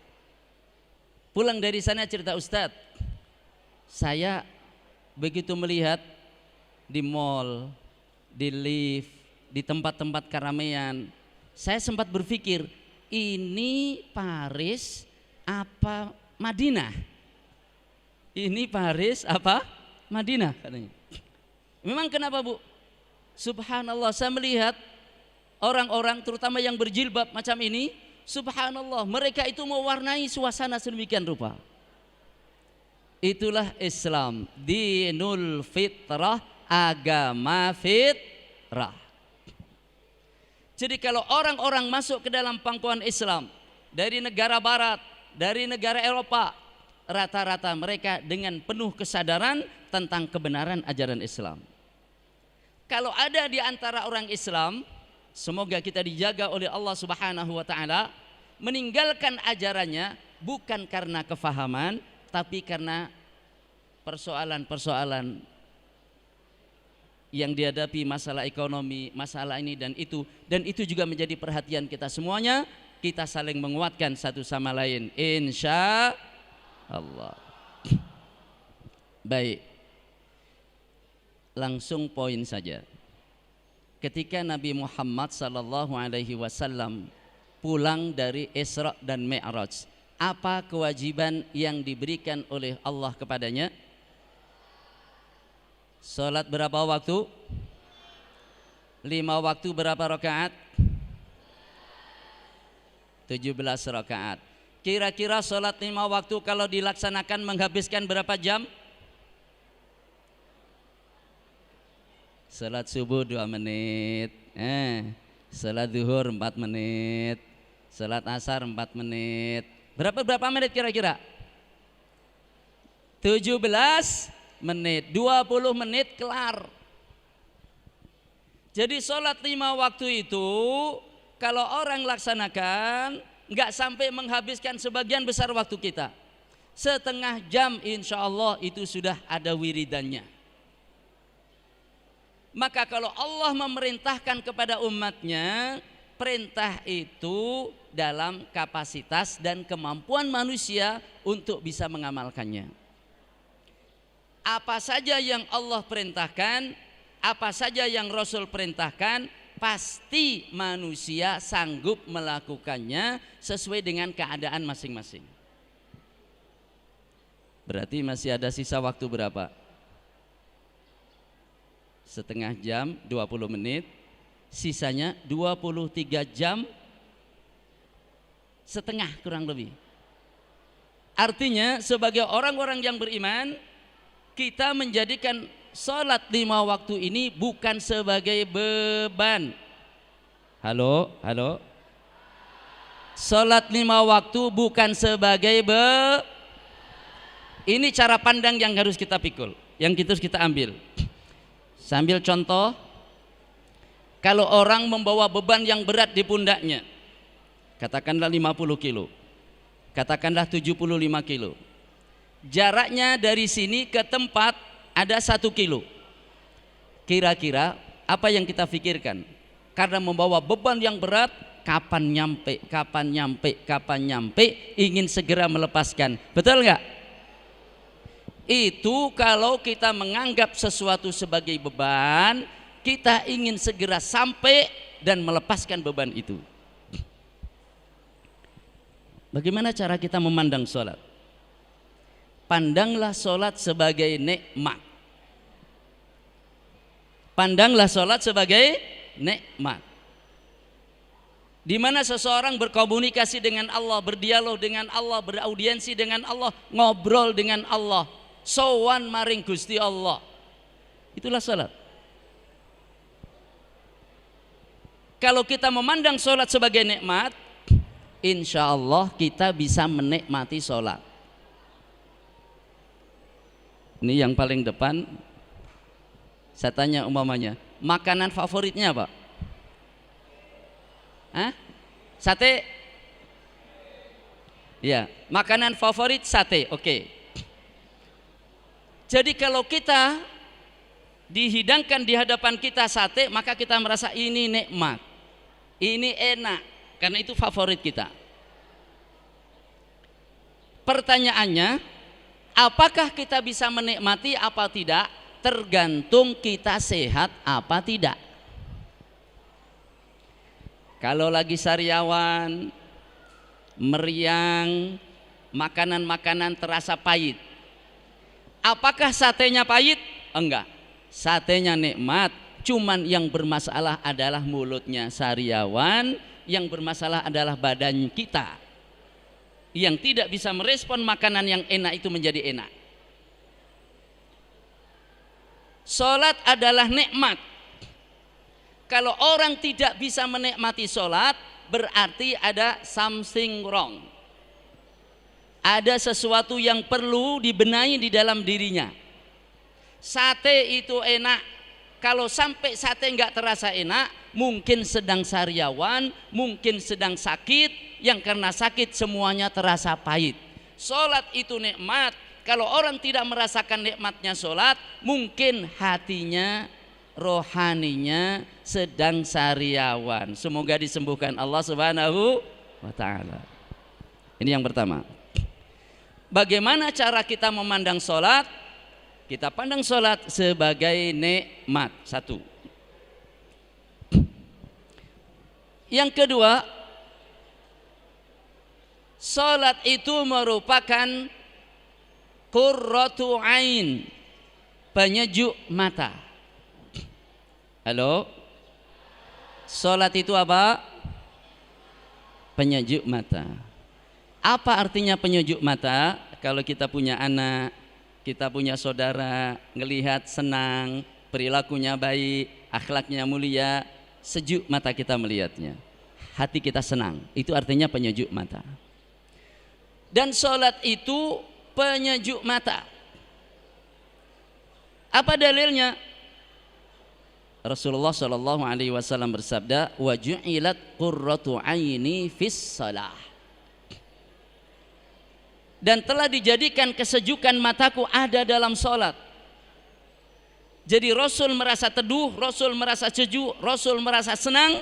Pulang dari sana cerita, Ustadz, saya begitu melihat di mall, di lift, di tempat-tempat keramaian, saya sempat berpikir, ini Paris apa Madinah? Ini Paris apa Madinah katanya. Memang kenapa, Bu? Subhanallah, saya melihat orang-orang terutama yang berjilbab macam ini, subhanallah, mereka itu mewarnai suasana sedemikian rupa. Itulah Islam, dinul fitrah, agama fitrah. Jadi kalau orang-orang masuk ke dalam pangkuan Islam dari negara barat, dari negara Eropa, rata-rata mereka dengan penuh kesadaran tentang kebenaran ajaran Islam. Kalau ada di antara orang Islam, semoga kita dijaga oleh Allah Subhanahu wa taala, meninggalkan ajarannya bukan karena kefahaman, tapi karena persoalan-persoalan yang dihadapi, masalah ekonomi, masalah ini dan itu juga menjadi perhatian kita semuanya. Kita saling menguatkan satu sama lain, insya Allah. Baik, langsung poin saja. Ketika Nabi Muhammad sallallahu alaihi wasallam pulang dari Isra dan Mi'raj, apa kewajiban yang diberikan oleh Allah kepadanya? Salat berapa waktu? 5 waktu berapa rakaat? 17 rakaat. Kira-kira salat 5 waktu kalau dilaksanakan menghabiskan berapa jam? Salat subuh 2 menit, salat zuhur 4 menit, salat asar 4 menit. Berapa menit kira-kira? 17 menit, 20 menit kelar. Jadi salat 5 waktu itu kalau orang laksanakan nggak sampai menghabiskan sebagian besar waktu kita. Setengah jam insya Allah itu sudah ada wiridannya. Maka kalau Allah memerintahkan kepada umatnya, perintah itu dalam kapasitas dan kemampuan manusia untuk bisa mengamalkannya. Apa saja yang Allah perintahkan, apa saja yang Rasul perintahkan, pasti manusia sanggup melakukannya sesuai dengan keadaan masing-masing. Berarti masih ada sisa waktu berapa? Setengah jam, 20 menit, sisanya 23 jam setengah kurang lebih. Artinya sebagai orang-orang yang beriman, kita menjadikan salat 5 waktu ini bukan sebagai beban. Halo. Salat 5 waktu bukan sebagai Ini cara pandang yang harus kita pikul, yang harus kita ambil. Sambil contoh, kalau orang membawa beban yang berat di pundaknya, katakanlah 50 kilo, katakanlah 75 kilo, jaraknya dari sini ke tempat ada 1 kilo. Kira-kira apa yang kita pikirkan? Karena membawa beban yang berat, kapan nyampe, ingin segera melepaskan. Betul nggak? Itu kalau kita menganggap sesuatu sebagai beban, kita ingin segera sampai dan melepaskan beban itu. Bagaimana cara kita memandang sholat? Pandanglah sholat sebagai nikmat. Pandanglah sholat sebagai nikmat. Di mana seseorang berkomunikasi dengan Allah, berdialog dengan Allah, beraudiensi dengan Allah, ngobrol dengan Allah, sowan maring Gusti Allah. Itulah sholat. Kalau kita memandang sholat sebagai nikmat, insya Allah kita bisa menikmati sholat. Ini yang paling depan. Saya tanya umpamanya, makanan favoritnya apa? Sate? Ya, makanan favorit sate, oke. Jadi kalau kita dihidangkan di hadapan kita sate, maka kita merasa ini nikmat, ini enak, karena itu favorit kita. Pertanyaannya, apakah kita bisa menikmati apa tidak? Tergantung kita sehat apa tidak. Kalau lagi sariawan, meriang, makanan-makanan terasa pahit. Apakah satenya pahit? Enggak. Satenya nikmat. Cuman yang bermasalah adalah mulutnya sariawan, yang bermasalah adalah badan kita, yang tidak bisa merespon makanan yang enak itu menjadi enak. Salat adalah nikmat. Kalau orang tidak bisa menikmati salat, berarti ada something wrong. Ada sesuatu yang perlu dibenahi di dalam dirinya. Sate itu enak. Kalau sampai sate nggak terasa enak, mungkin sedang sariawan, mungkin sedang sakit, yang karena sakit semuanya terasa pahit. Salat itu nikmat. Kalau orang tidak merasakan nikmatnya salat, mungkin hatinya, rohaninya sedang sariawan. Semoga disembuhkan Allah Subhanahu wa taala. Ini yang pertama. Bagaimana cara kita memandang salat? Kita pandang salat sebagai nikmat. Satu. Yang kedua, salat itu merupakan qurratu ain, penyejuk mata. Halo? Salat itu apa? Penyejuk mata. Apa artinya penyejuk mata? Kalau kita punya anak, kita punya saudara, ngelihat senang, perilakunya baik, akhlaknya mulia, sejuk mata kita melihatnya, hati kita senang, itu artinya penyejuk mata. Dan salat itu penyejuk mata. Apa dalilnya? Rasulullah Shallallahu Alaihi Wasallam bersabda, wa ju'ilat qurratu aini fis salah. Dan telah dijadikan kesejukan mataku ada dalam salat. Jadi Rasul merasa teduh, Rasul merasa sejuk, Rasul merasa senang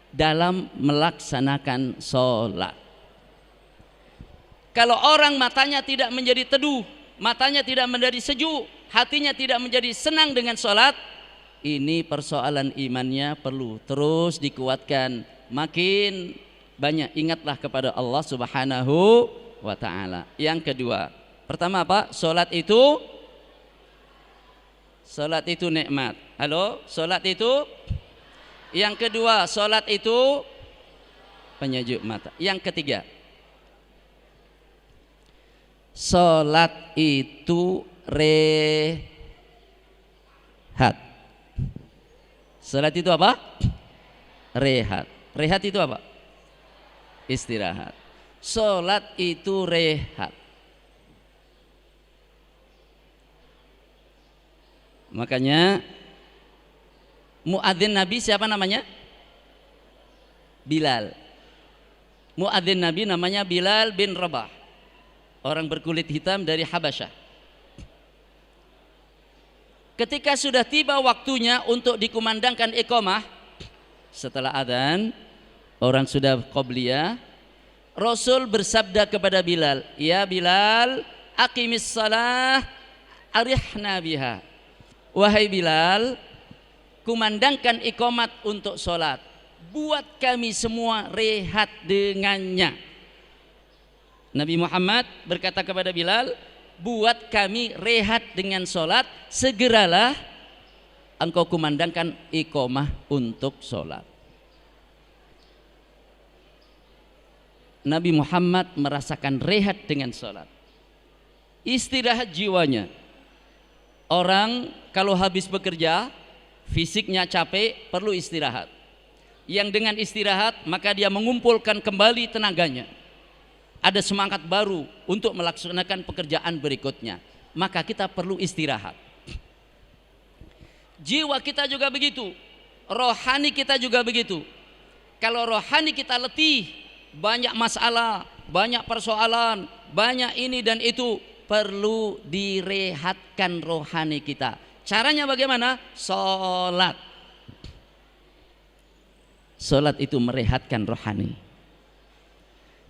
dalam melaksanakan salat. Kalau orang matanya tidak menjadi teduh, matanya tidak menjadi sejuk, hatinya tidak menjadi senang dengan salat, ini persoalan imannya perlu terus dikuatkan. Makin banyak ingatlah kepada Allah Subhanahu wa ta'ala. Yang kedua, pertama apa? Salat itu nikmat. Halo? Salat itu. Yang kedua, salat itu penyejuk mata. Yang ketiga, salat itu rehat. Salat itu apa? Rehat. Rehat itu apa? Istirahat. Salat itu rehat. Makanya muadzin Nabi siapa namanya? Bilal. Muadzin Nabi namanya Bilal bin Rabah, orang berkulit hitam dari Habasyah. Ketika sudah tiba waktunya untuk dikumandangkan iqamah, setelah adzan, orang sudah qobliyah, Rasul bersabda kepada Bilal, ya Bilal, aqimis salah arihna biha. Wahai Bilal, kumandangkan iqamat untuk sholat, buat kami semua rehat dengannya. Nabi Muhammad berkata kepada Bilal, buat kami rehat dengan sholat, segeralah engkau kumandangkan iqamah untuk sholat. Nabi Muhammad merasakan rehat dengan sholat, istirahat jiwanya. Orang kalau habis bekerja, fisiknya capek, perlu istirahat. Yang dengan istirahat, maka dia mengumpulkan kembali tenaganya. Ada semangat baru untuk melaksanakan pekerjaan berikutnya. Maka kita perlu istirahat. Jiwa kita juga begitu, rohani kita juga begitu. Kalau rohani kita letih, banyak masalah, banyak persoalan, banyak ini dan itu, perlu direhatkan rohani kita. Caranya bagaimana? Salat. Salat itu merehatkan rohani.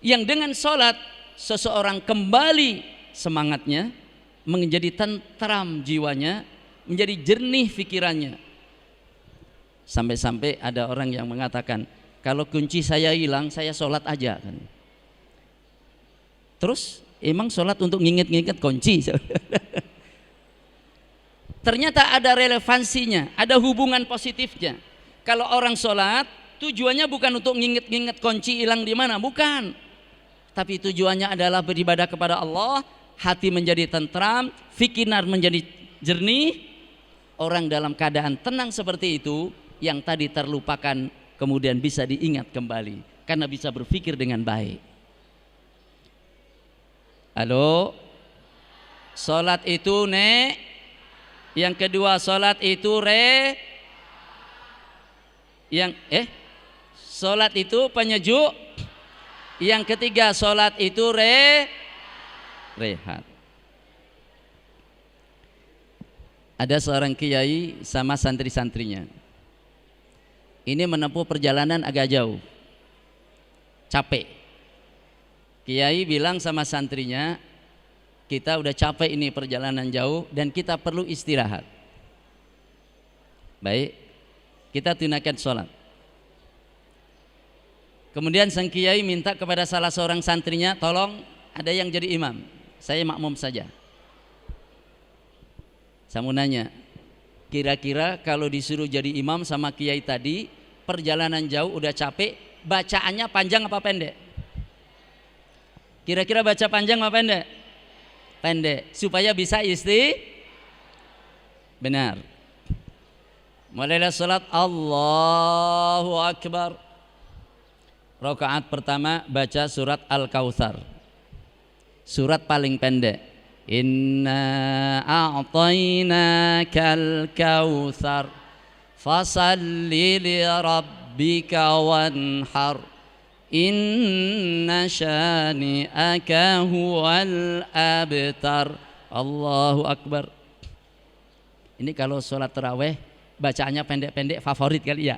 Yang dengan salat seseorang kembali semangatnya, menjadi tentram jiwanya, menjadi jernih pikirannya. Sampai-sampai ada orang yang mengatakan, kalau kunci saya hilang, saya sholat aja. Terus emang sholat untuk nginget-nginget kunci? Ternyata ada relevansinya, ada hubungan positifnya. Kalau orang sholat, tujuannya bukan untuk nginget-nginget kunci hilang di mana, bukan. Tapi tujuannya adalah beribadah kepada Allah, hati menjadi tentram, fikiran menjadi jernih. Orang dalam keadaan tenang seperti itu, yang tadi terlupakan kemudian bisa diingat kembali, karena bisa berpikir dengan baik. Halo, sholat itu yang kedua sholat itu sholat itu penyejuk, yang ketiga sholat itu rehat. Ada seorang kiai sama santri-santrinya, ini menempuh perjalanan agak jauh, capek. Kiai bilang sama santrinya, kita udah capek ini perjalanan jauh dan kita perlu istirahat. Baik, kita tunaikan sholat. Kemudian sang kiai minta kepada salah seorang santrinya, tolong ada yang jadi imam, saya makmum saja. Saya mau nanya, kira-kira kalau disuruh jadi imam sama kiai tadi, perjalanan jauh udah capek, bacaannya panjang apa pendek? Kira-kira baca panjang apa pendek? Pendek, supaya bisa benar. Mulailah salat, Allahu Akbar. Rakaat pertama baca surat Al-Kautsar, surat paling pendek. Inna a'tainakal kautsar fasalli li rabbika wanhar inna syani'aka huwal abtar. Allahu Akbar. Ini kalau sholat tarawih bacaannya pendek-pendek favorit kali ya.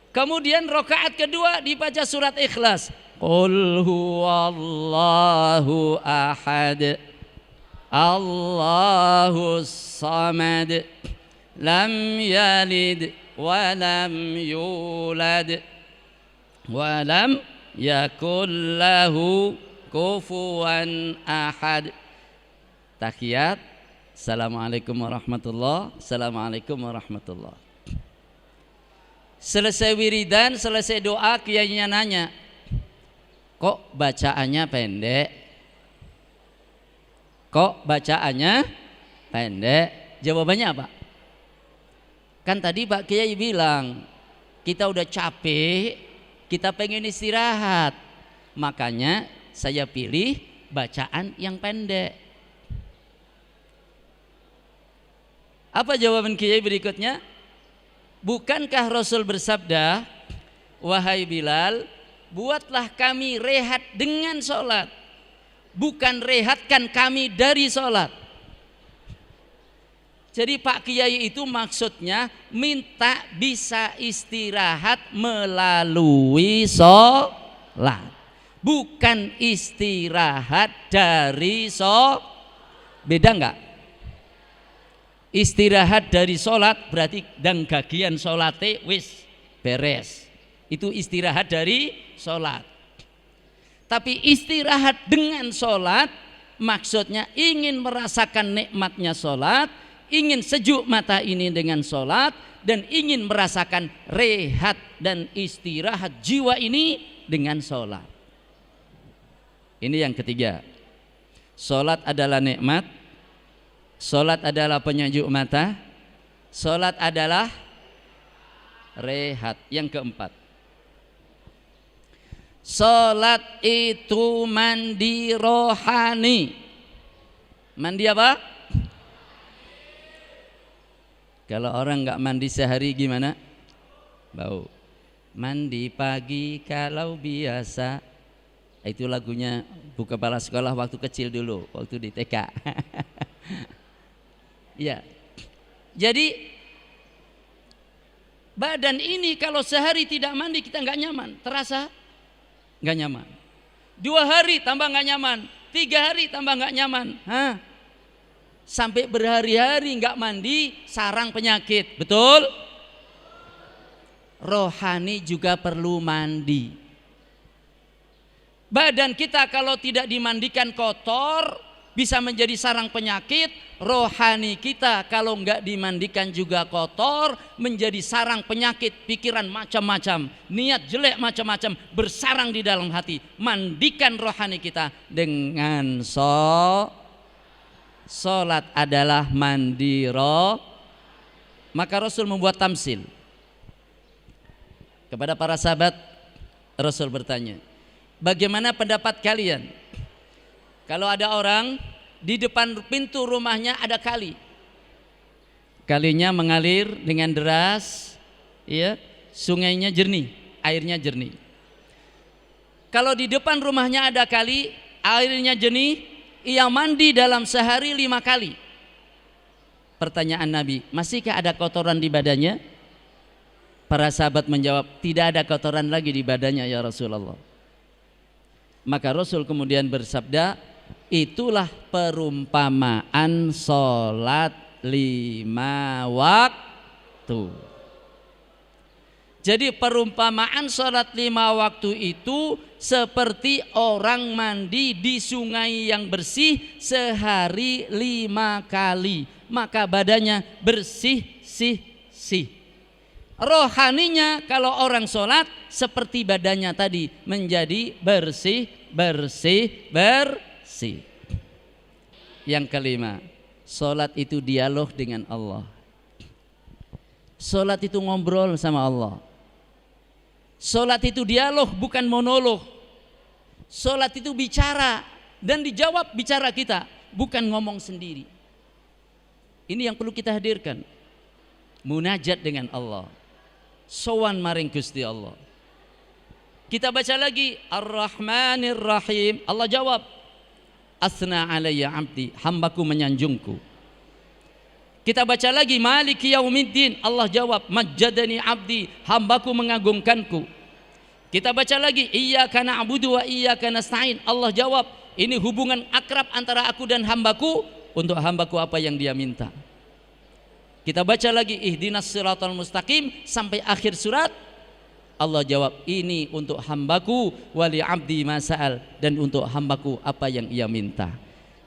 Kemudian rakaat kedua dibaca surat Ikhlas. Qul huwallahu ahad, Allahus samad, lam yalid wa lam yulad wa lam yakul lahu kufuwan ahad. Tahiyat, Assalamualaikum warahmatullahi, Assalamualaikum warahmatullahi. Selesai wiridan, selesai doa, kiainya nanya, kok bacaannya pendek? Kok bacaannya pendek? Jawabannya apa? Kan tadi Pak Kiai bilang, kita udah capek, kita pengen istirahat, makanya saya pilih bacaan yang pendek. Apa jawaban Kiai berikutnya? Bukankah Rasul bersabda, wahai Bilal, buatlah kami rehat dengan sholat, bukan rehatkan kami dari sholat. Jadi Pak Kiai itu maksudnya minta bisa istirahat melalui sholat, bukan istirahat dari sholat. Beda enggak? Istirahat dari sholat berarti dan gagian sholate wis beres, itu istirahat dari sholat. Tapi istirahat dengan sholat maksudnya ingin merasakan nikmatnya sholat, ingin sejuk mata ini dengan sholat, dan ingin merasakan rehat dan istirahat jiwa ini dengan sholat. Ini yang ketiga, sholat adalah nikmat, sholat adalah penyejuk mata, sholat adalah rehat. Yang keempat, sholat itu mandi rohani. Mandi apa? Kalau orang nggak mandi sehari gimana? Bau. Mandi pagi kalau biasa. Itu lagunya Bu Kepala Sekolah waktu kecil dulu, waktu di TK. Ya. Jadi badan ini kalau sehari tidak mandi kita nggak nyaman, terasa nggak nyaman. 2 hari tambah nggak nyaman, 3 hari tambah nggak nyaman. Sampai berhari-hari nggak mandi, sarang penyakit. Betul? Rohani juga perlu mandi. Badan kita kalau tidak dimandikan kotor, bisa menjadi sarang penyakit. Rohani kita kalau nggak dimandikan juga kotor, menjadi sarang penyakit. Pikiran macam-macam, niat jelek macam-macam bersarang di dalam hati. Mandikan rohani kita dengan sholat adalah mandi roh. Maka Rasul membuat tamsil kepada para sahabat. Rasul bertanya, bagaimana pendapat kalian kalau ada orang di depan pintu rumahnya ada kali, kalinya mengalir dengan deras, ya, sungainya jernih, airnya jernih. Kalau di depan rumahnya ada kali, airnya jernih, ia mandi dalam sehari 5 kali. Pertanyaan Nabi, masihkah ada kotoran di badannya? Para sahabat menjawab, tidak ada kotoran lagi di badannya ya Rasulullah. Maka Rasul kemudian bersabda, itulah perumpamaan sholat 5 waktu. Jadi perumpamaan sholat 5 waktu itu seperti orang mandi di sungai yang bersih sehari 5 kali. Maka badannya bersih. Rohaninya kalau orang sholat seperti badannya tadi menjadi bersih. Yang kelima, sholat itu dialog dengan Allah. Sholat itu ngobrol sama Allah. Sholat itu dialog bukan monolog. Sholat itu bicara dan dijawab bicara kita, bukan ngomong sendiri. Ini yang perlu kita hadirkan. Munajat dengan Allah, sowan maring Gusti Allah. Kita baca lagi Ar-Rahmanir Rahim. Allah jawab, asna alayya abdi, hambaku menyanjungku. Kita baca lagi Maliki Yaumiddin. Allah jawab, majjadani abdi, hambaku mengagungkanku. Kita baca lagi Iyyaka na'budu wa iyyaka nasta'in. Allah jawab, ini hubungan akrab antara aku dan hambaku, untuk hambaku apa yang dia minta. Kita baca lagi Ihdinas siratal mustaqim sampai akhir surat. Allah jawab, ini untuk hambaku, wali abdi masa'al, dan untuk hambaku apa yang ia minta.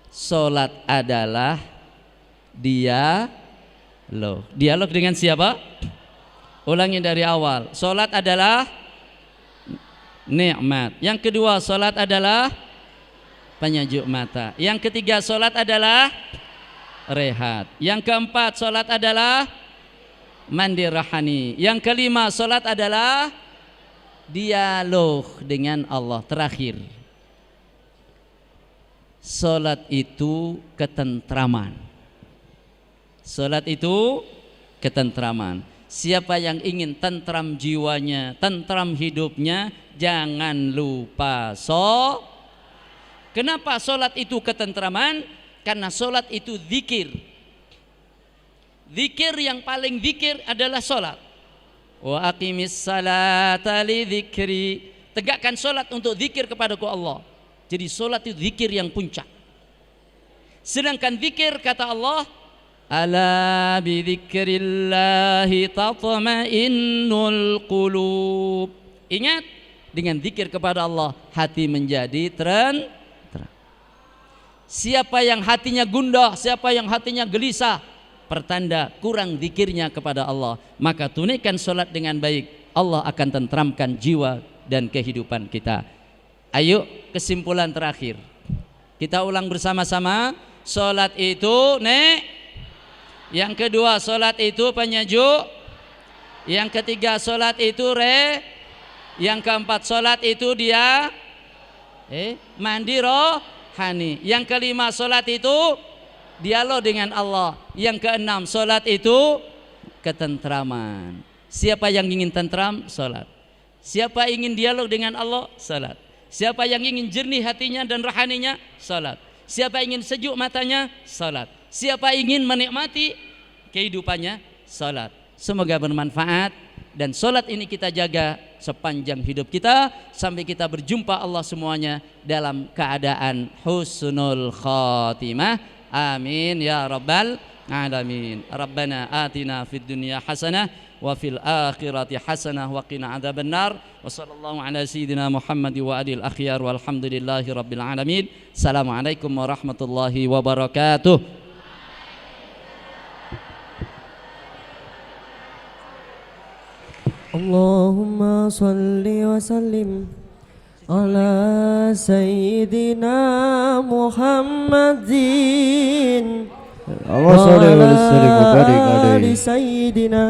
Salat adalah dialog dengan siapa? Ulangi dari awal. Salat adalah nikmat. Yang kedua, salat adalah penyejuk mata. Yang ketiga, salat adalah rehat. Yang keempat, salat adalah mandi rohani. Yang kelima, salat adalah dialog dengan Allah. Terakhir, salat itu ketentraman. Salat itu ketentraman. Siapa yang ingin tentram jiwanya, tentram hidupnya, jangan lupa Kenapa salat itu ketentraman? Karena salat itu zikir. Zikir yang paling zikir adalah salat. Wa aqimis salata li dzikri. Tegakkan salat untuk zikir kepadaku Allah. Jadi salat itu zikir yang puncak. Sedangkan zikir kata Allah, ala bi dzikrillahi tatma'innul qulub. Ingat, dengan zikir kepada Allah hati menjadi terang. Siapa yang hatinya gundah, siapa yang hatinya gelisah, pertanda kurang zikirnya kepada Allah. Maka tunaikan salat dengan baik, Allah akan tentramkan jiwa dan kehidupan kita. Ayo, kesimpulan terakhir kita ulang bersama-sama. Salat itu yang kedua, salat itu penyejuk. Yang ketiga, salat itu yang keempat, salat itu dia mandi rohani. Yang kelima, salat itu dialog dengan Allah. Yang keenam, salat itu ketentraman. Siapa yang ingin tentram, salat. Siapa ingin dialog dengan Allah, salat. Siapa yang ingin jernih hatinya dan rohaninya, salat. Siapa ingin sejuk matanya, salat. Siapa ingin menikmati kehidupannya, salat. Semoga bermanfaat. dan solat ini kita jaga sepanjang hidup kita sampai kita berjumpa Allah semuanya dalam keadaan husnul khatimah. Amin ya rabbal alamin. Rabbana atina fid dunya hasanah wa fil akhirati hasanah wa qina adzabannar. Wa sallallahu ala sayyidina Muhammad wa alil akhyar walhamdulillahi rabbil alamin. Assalamualaikum warahmatullahi wabarakatuh. Allahumma salli wa sallim ala sayyidina Muhammadin wa ala ali sayyidina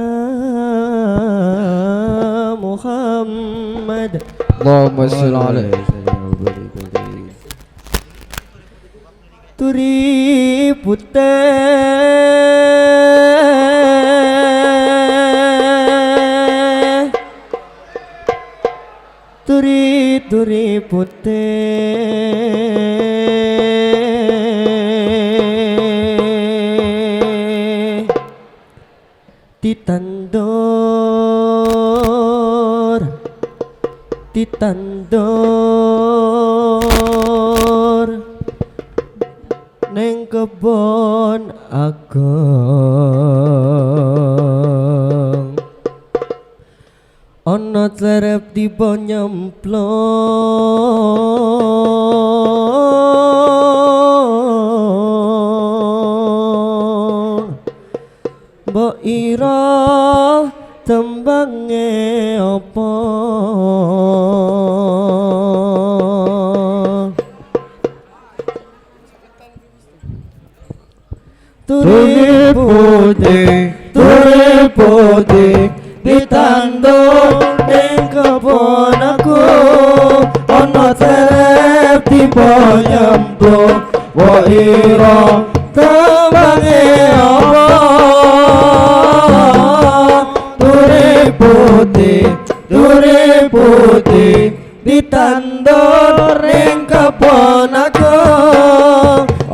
Muhammad. Allahumma salli ala Turi turi putih ditandor neng kebon ageng ono tlerep tiba nyemplung mbok ira tembange apa turi putih ditandung ning kebon aku ana terep tiba nyemplung wa ira tembange apa turi putih ditandung ning kebon aku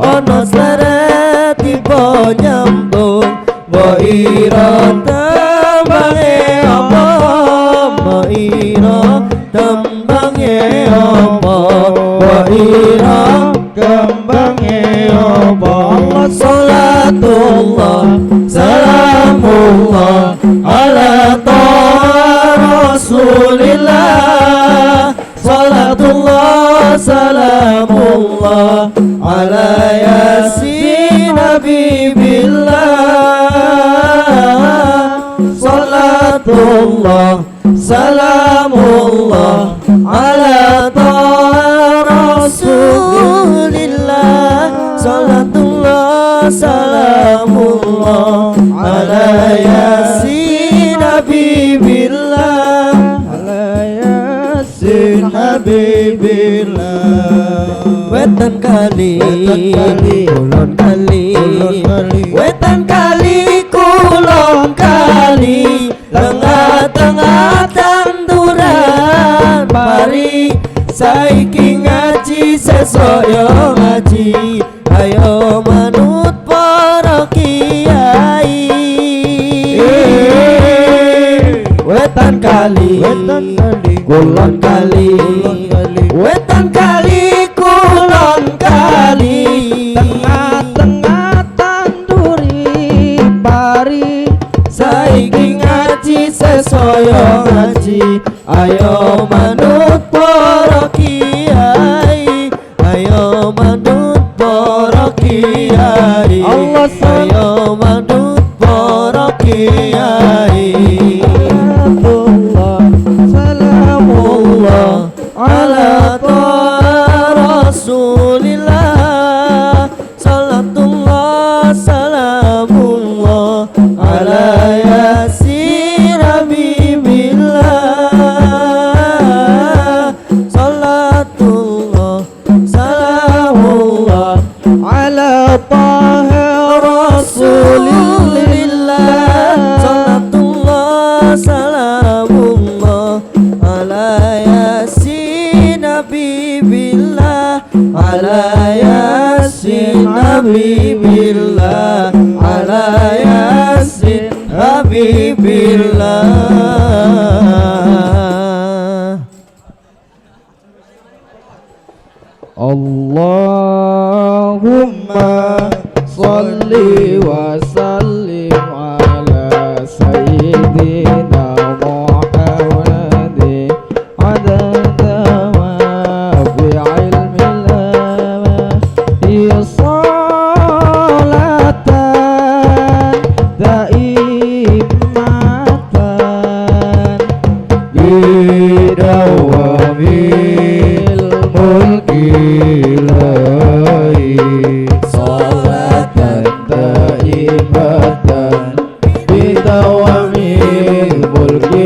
ana terep tiba nyemplung wa ira tembange apa maira tembange apa waira kembange apa Allah salatullah salamullah ala taha rasulillah salatullah salamullah ala yasin habibillah salatullah salamullah ala taha rasulillah salatullah salamullah ala yasin habibillah ala yasin habibillah wetan kali kulon kali wetan kali kulon kali tengah-tengah tanduran pari saiki ngaji sesoyo ngaji ayo manut para kiai wetan kali kulon kali wetan kali kulon kali tengah-tengah tanduri pari saiki ngaji sesoyo ngaji ayo manut para kiai ayo manut para kiai Allah ayo manut para kiai salamullah ala taha rasulillah salatullah salamullah ala yasin habibillah salatullah salamullah ala taha rasulillah salatullah salamullah ala yasin habibillah ala yasin habibillah ala yasin habibillah salli wa sallim ala sayyidina Muhammadin adada ma fi ilmillah ya salatan daimatan bidawamil mulki salatan daimatan bidawamil mulki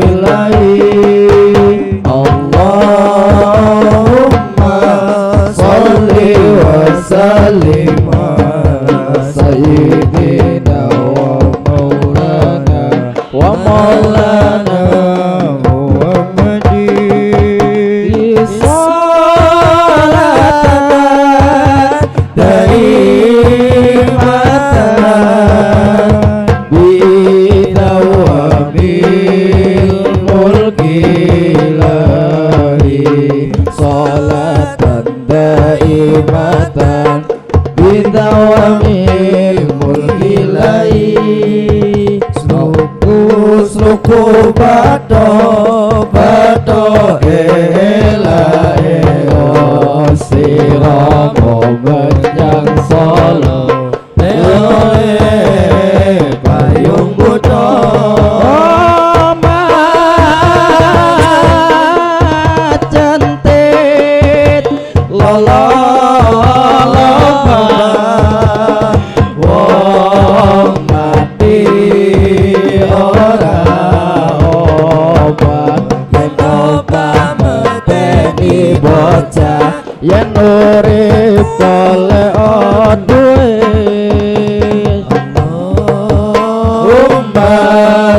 Allahumma salli wa sallim ala sayyidina wa maulana Muhammadin salatan daimatan bidawamil mulki ilahi salatan daimatan bidawamil mulki ilahi sluku bato elae siramo menyang solo payung buto cantik lolo wong mati ora obat yen obat meteni bocah yen urip kole duwe Allahumma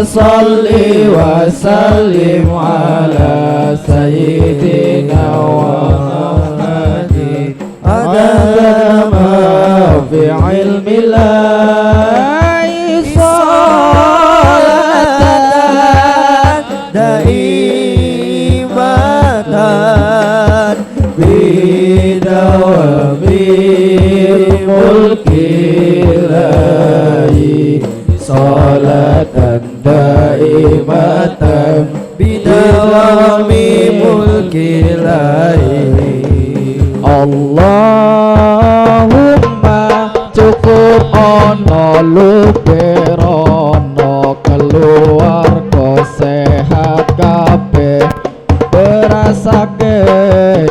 salli wa sallim ala sayyidina Muhammadin adada ma fi ilmillah salatan daimatan bidawamil mulki ilahi salatan daimatan bidawami mulki ilahi Allahumma cukup ono luber ono keluarga sehat kabeh berasake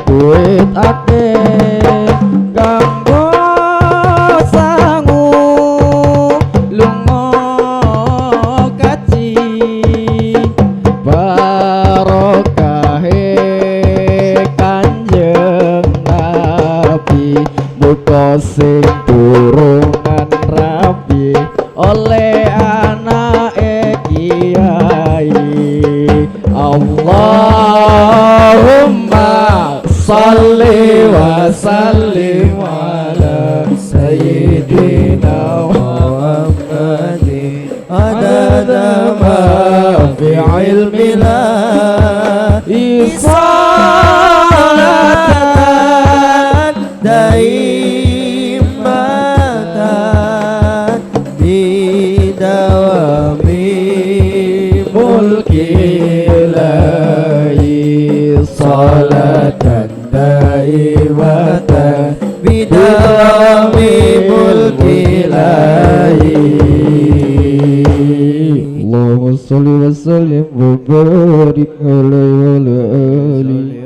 duit akeh kanggo sangu lunga kaji barokahe Kanjeng Nabi muga sing turunan rabi oleh anake kiai Allahumma salli wa sallim ala sayyidina Muhammadin adada ma fi ilmillah salatan daimatan bidawami mulki ilahi salatan daimatan bidawami mulki ilahi Allahumma salli wa sallim wa barik alaihi wa ala alihi